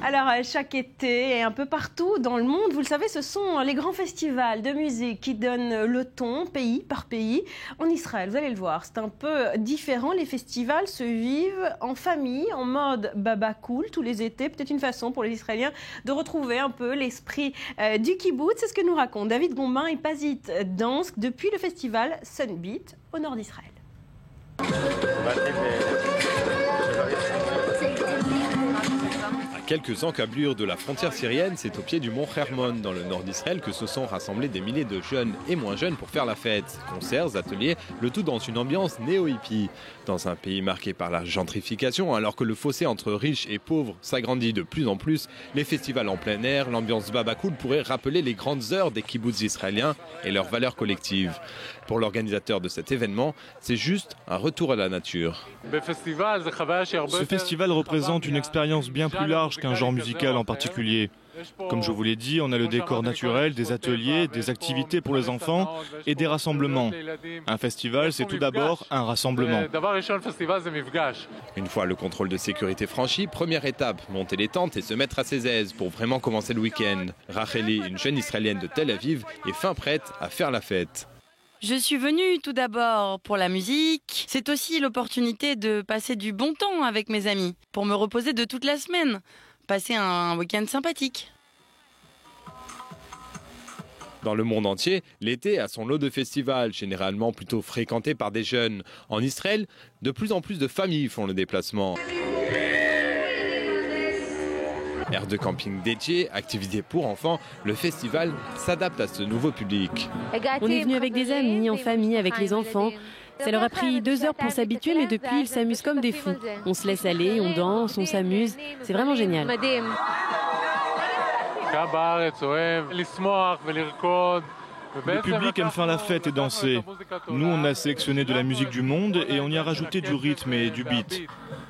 Alors, chaque été et un peu partout dans le monde, vous le savez, ce sont les grands festivals de musique qui donnent le ton, pays par pays. En Israël, vous allez le voir, c'est un peu différent. Les festivals se vivent en famille, en mode baba cool, tous les étés. Peut-être une façon pour les Israéliens de retrouver un peu l'esprit du kibboutz. C'est ce que nous racontent David Gombin et Pazit Dansk depuis le festival Sunbeat au nord d'Israël. Quelques encablures de la frontière syrienne, c'est au pied du mont Hermon, dans le nord d'Israël, que se sont rassemblés des milliers de jeunes et moins jeunes pour faire la fête. Concerts, ateliers, le tout dans une ambiance néo-hippie. Dans un pays marqué par la gentrification, alors que le fossé entre riches et pauvres s'agrandit de plus en plus, les festivals en plein air, l'ambiance babacool pourrait rappeler les grandes heures des kibboutz israéliens et leurs valeurs collectives. Pour l'organisateur de cet événement, c'est juste un retour à la nature. Ce festival représente une expérience bien plus large qu'un genre musical en particulier. Comme je vous l'ai dit, on a le décor naturel, des ateliers, des activités pour les enfants et des rassemblements. Un festival, c'est tout d'abord un rassemblement. Une fois le contrôle de sécurité franchi, première étape, monter les tentes et se mettre à ses aises pour vraiment commencer le week-end. Racheli, une jeune Israélienne de Tel Aviv, est fin prête à faire la fête. Je suis venue tout d'abord pour la musique. C'est aussi l'opportunité de passer du bon temps avec mes amis, pour me reposer de toute la semaine, passer un week-end sympathique. Dans le monde entier, l'été a son lot de festivals, généralement plutôt fréquentés par des jeunes. En Israël, de plus en plus de familles font le déplacement. Aire de camping dédiée, activités pour enfants, le festival s'adapte à ce nouveau public. On est venu avec des amis, en famille, avec les enfants. Ça leur a pris 2 heures pour s'habituer, mais depuis, ils s'amusent comme des fous. On se laisse aller, on danse, on s'amuse. C'est vraiment génial. Le public aime faire la fête et danser. Nous, on a sélectionné de la musique du monde et on y a rajouté du rythme et du beat.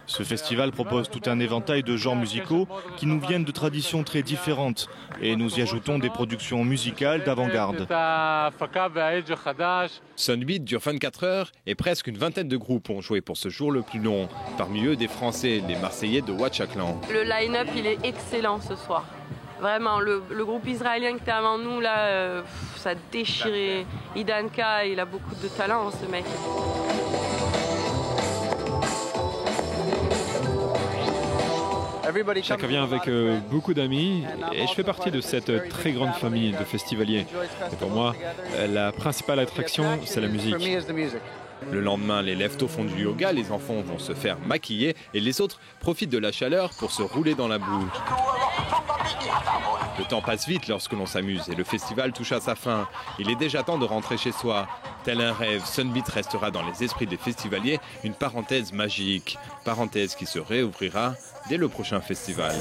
Ce festival propose tout un éventail de genres musicaux qui nous viennent de traditions très différentes et nous y ajoutons des productions musicales d'avant-garde. Sunbeat dure 24 heures et presque une vingtaine de groupes ont joué pour ce jour le plus long. Parmi eux, des Français, les Marseillais de Ouachaklan. Le line-up, il est excellent ce soir. Vraiment, le groupe israélien qui était avant nous, là, ça a déchiré. Idanka, il a beaucoup de talent, ce mec. Chacun vient avec beaucoup d'amis et je fais partie de cette très grande famille de festivaliers. Et pour moi, la principale attraction, c'est la musique. Le lendemain, les lève-tôt font du yoga, les enfants vont se faire maquiller et les autres profitent de la chaleur pour se rouler dans la boue. Le temps passe vite lorsque l'on s'amuse et le festival touche à sa fin. Il est déjà temps de rentrer chez soi. Tel un rêve, Sunbeat restera dans les esprits des festivaliers une parenthèse magique. Parenthèse qui se réouvrira dès le prochain festival.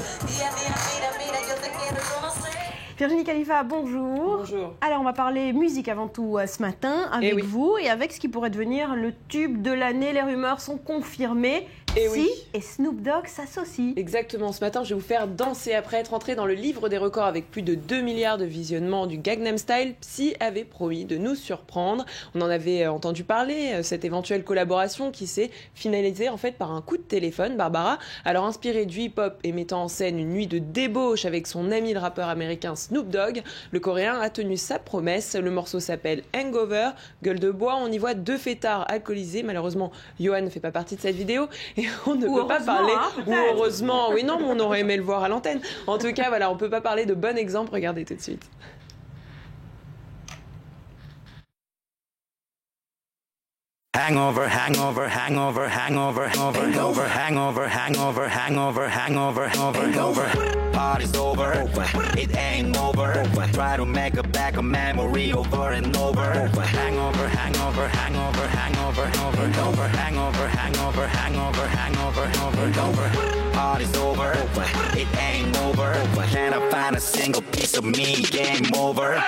Virginie Khalifa, bonjour. Bonjour. Alors, on va parler musique avant tout ce matin avec vous et avec ce qui pourrait devenir le tube de l'année. Les rumeurs sont confirmées. Psy et Snoop Dogg s'associent. Exactement, ce matin je vais vous faire danser. Après être entré dans le livre des records avec plus de 2 milliards de visionnements du Gangnam Style, Psy avait promis de nous surprendre. On en avait entendu parler, cette éventuelle collaboration qui s'est finalisée en fait par un coup de téléphone. Barbara, alors inspiré du hip-hop et mettant en scène une nuit de débauche avec son ami le rappeur américain Snoop Dogg, le Coréen a tenu sa promesse. Le morceau s'appelle Hangover, gueule de bois. On y voit 2 fêtards alcoolisés. Malheureusement, Johan ne fait pas partie de cette vidéo. Et on ne peut pas parler, ou heureusement, oui non, mais on aurait aimé le voir à l'antenne. En tout cas, voilà, on peut pas parler de bon exemple. Regardez tout de suite. Hangover, hangover, hangover, hangover, hangover, hangover, hangover, hangover, hangover, hangover. Party's over, it ain't over. Try to make a back a memory over and over. Hangover, hangover, hangover, hangover, hangover, hangover, hangover, hangover, hangover, hangover. Party's over, it ain't over. Can I find a single piece of me? Game over.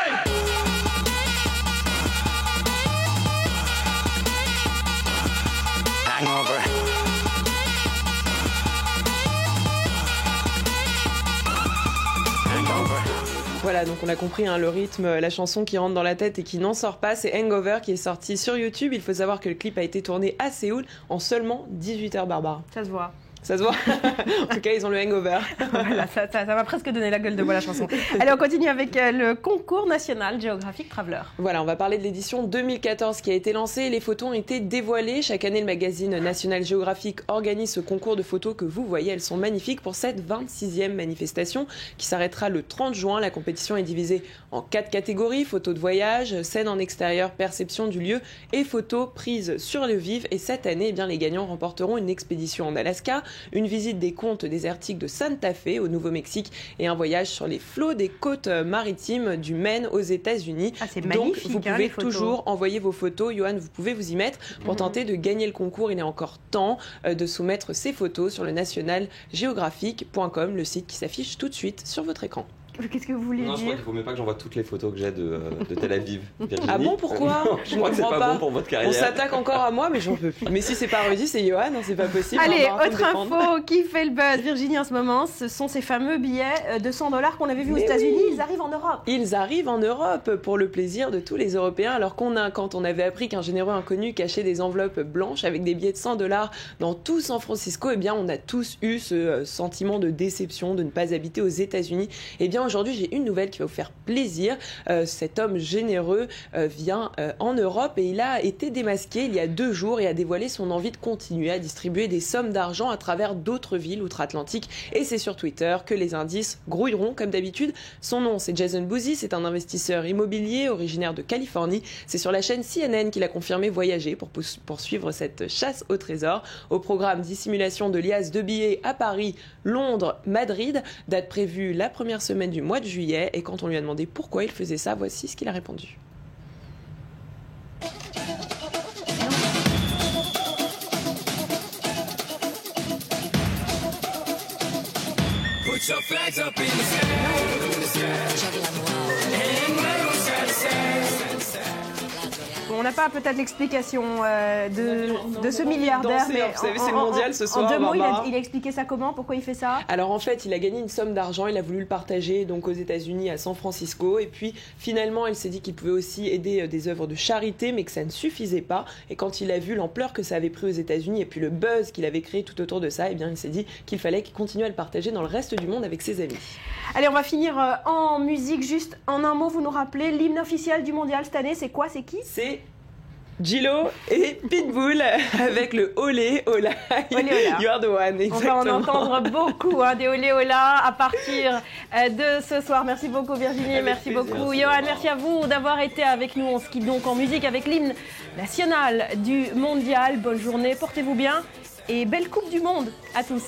Hangover. Voilà, donc on a compris le rythme, la chanson qui rentre dans la tête et qui n'en sort pas, c'est Hangover qui est sorti sur YouTube. Il faut savoir que le clip a été tourné à Séoul en seulement 18 heures, Barbara. Ça se voit. Ça se voit. En tout cas, ils ont le hangover. Voilà, ça m'a presque donné la gueule de bois, la chanson. Allez, on continue avec le concours national Geographic Traveler. Voilà, on va parler de l'édition 2014 qui a été lancée. Les photos ont été dévoilées. Chaque année, le magazine National Geographic organise ce concours de photos que vous voyez. Elles sont magnifiques pour cette 26e manifestation qui s'arrêtera le 30 juin. La compétition est divisée en 4 catégories. Photos de voyage, scène en extérieur, perception du lieu et photos prises sur le vif. Et cette année, eh bien, les gagnants remporteront une expédition en Alaska, une visite des côtes désertiques de Santa Fe au Nouveau-Mexique et un voyage sur les flots des côtes maritimes du Maine aux États-Unis. Ah, c'est donc magnifique, vous pouvez toujours envoyer vos photos. Johan, vous pouvez vous y mettre pour tenter de gagner le concours. Il est encore temps de soumettre ces photos sur le nationalgeographic.com, le site qui s'affiche tout de suite sur votre écran. Qu'est-ce que vous voulez Non, je crois dire? qu'il faut même pas que j'envoie toutes les photos que j'ai de Tel Aviv. Virginie. Ah bon, pourquoi? Non, je crois que c'est pas bon pour votre carrière. On s'attaque encore à moi, mais j'en peux plus. Mais si c'est pas Rudy, c'est Johan, hein, c'est pas possible. Allez, autre info qui fait le buzz, Virginie, en ce moment, ce sont ces fameux billets de $100 qu'on avait vus aux États-Unis. Oui. Ils arrivent en Europe. Ils arrivent en Europe pour le plaisir de tous les Européens. Alors quand on avait appris qu'un généreux inconnu cachait des enveloppes blanches avec des billets de $100 dans tout San Francisco, eh bien, on a tous eu ce sentiment de déception de ne pas habiter aux États-Unis. Eh bien, aujourd'hui, j'ai une nouvelle qui va vous faire plaisir. Cet homme généreux vient en Europe et il a été démasqué il y a 2 jours et a dévoilé son envie de continuer à distribuer des sommes d'argent à travers d'autres villes outre-Atlantique. Et c'est sur Twitter que les indices grouilleront comme d'habitude. Son nom, c'est Jason Boozy, c'est un investisseur immobilier originaire de Californie. C'est sur la chaîne CNN qu'il a confirmé voyager pour poursuivre cette chasse au trésor. Au programme dissimulation de liasses de billets à Paris, Londres, Madrid, date prévue la première semaine du mois de juillet. Et quand on lui a demandé pourquoi il faisait ça, voici ce qu'il a répondu. Put your flags up in the sky. On n'a pas peut-être l'explication de ce milliardaire, danser, mais vous savez, c'est le mondial ce soir. En 2 mots, Barbara. il a expliqué ça comment? Pourquoi il fait ça? Alors en fait, il a gagné une somme d'argent, il a voulu le partager donc aux États-Unis, à San Francisco, et puis finalement, il s'est dit qu'il pouvait aussi aider des œuvres de charité, mais que ça ne suffisait pas. Et quand il a vu l'ampleur que ça avait pris aux États-Unis et puis le buzz qu'il avait créé tout autour de ça, eh bien, il s'est dit qu'il fallait qu'il continue à le partager dans le reste du monde avec ses amis. Allez, on va finir en musique. Juste en un mot, vous nous rappelez l'hymne officiel du mondial cette année, c'est quoi? C'est qui? C'est Gillo et Pitbull avec le Olé Ola. You are the one, exactement. On va en entendre beaucoup, des Olé Ola à partir de ce soir. Merci beaucoup Virginie, merci beaucoup Johan, merci à vous d'avoir été avec nous. On se quitte donc en musique avec l'hymne national du mondial. Bonne journée, portez-vous bien et belle Coupe du Monde à tous.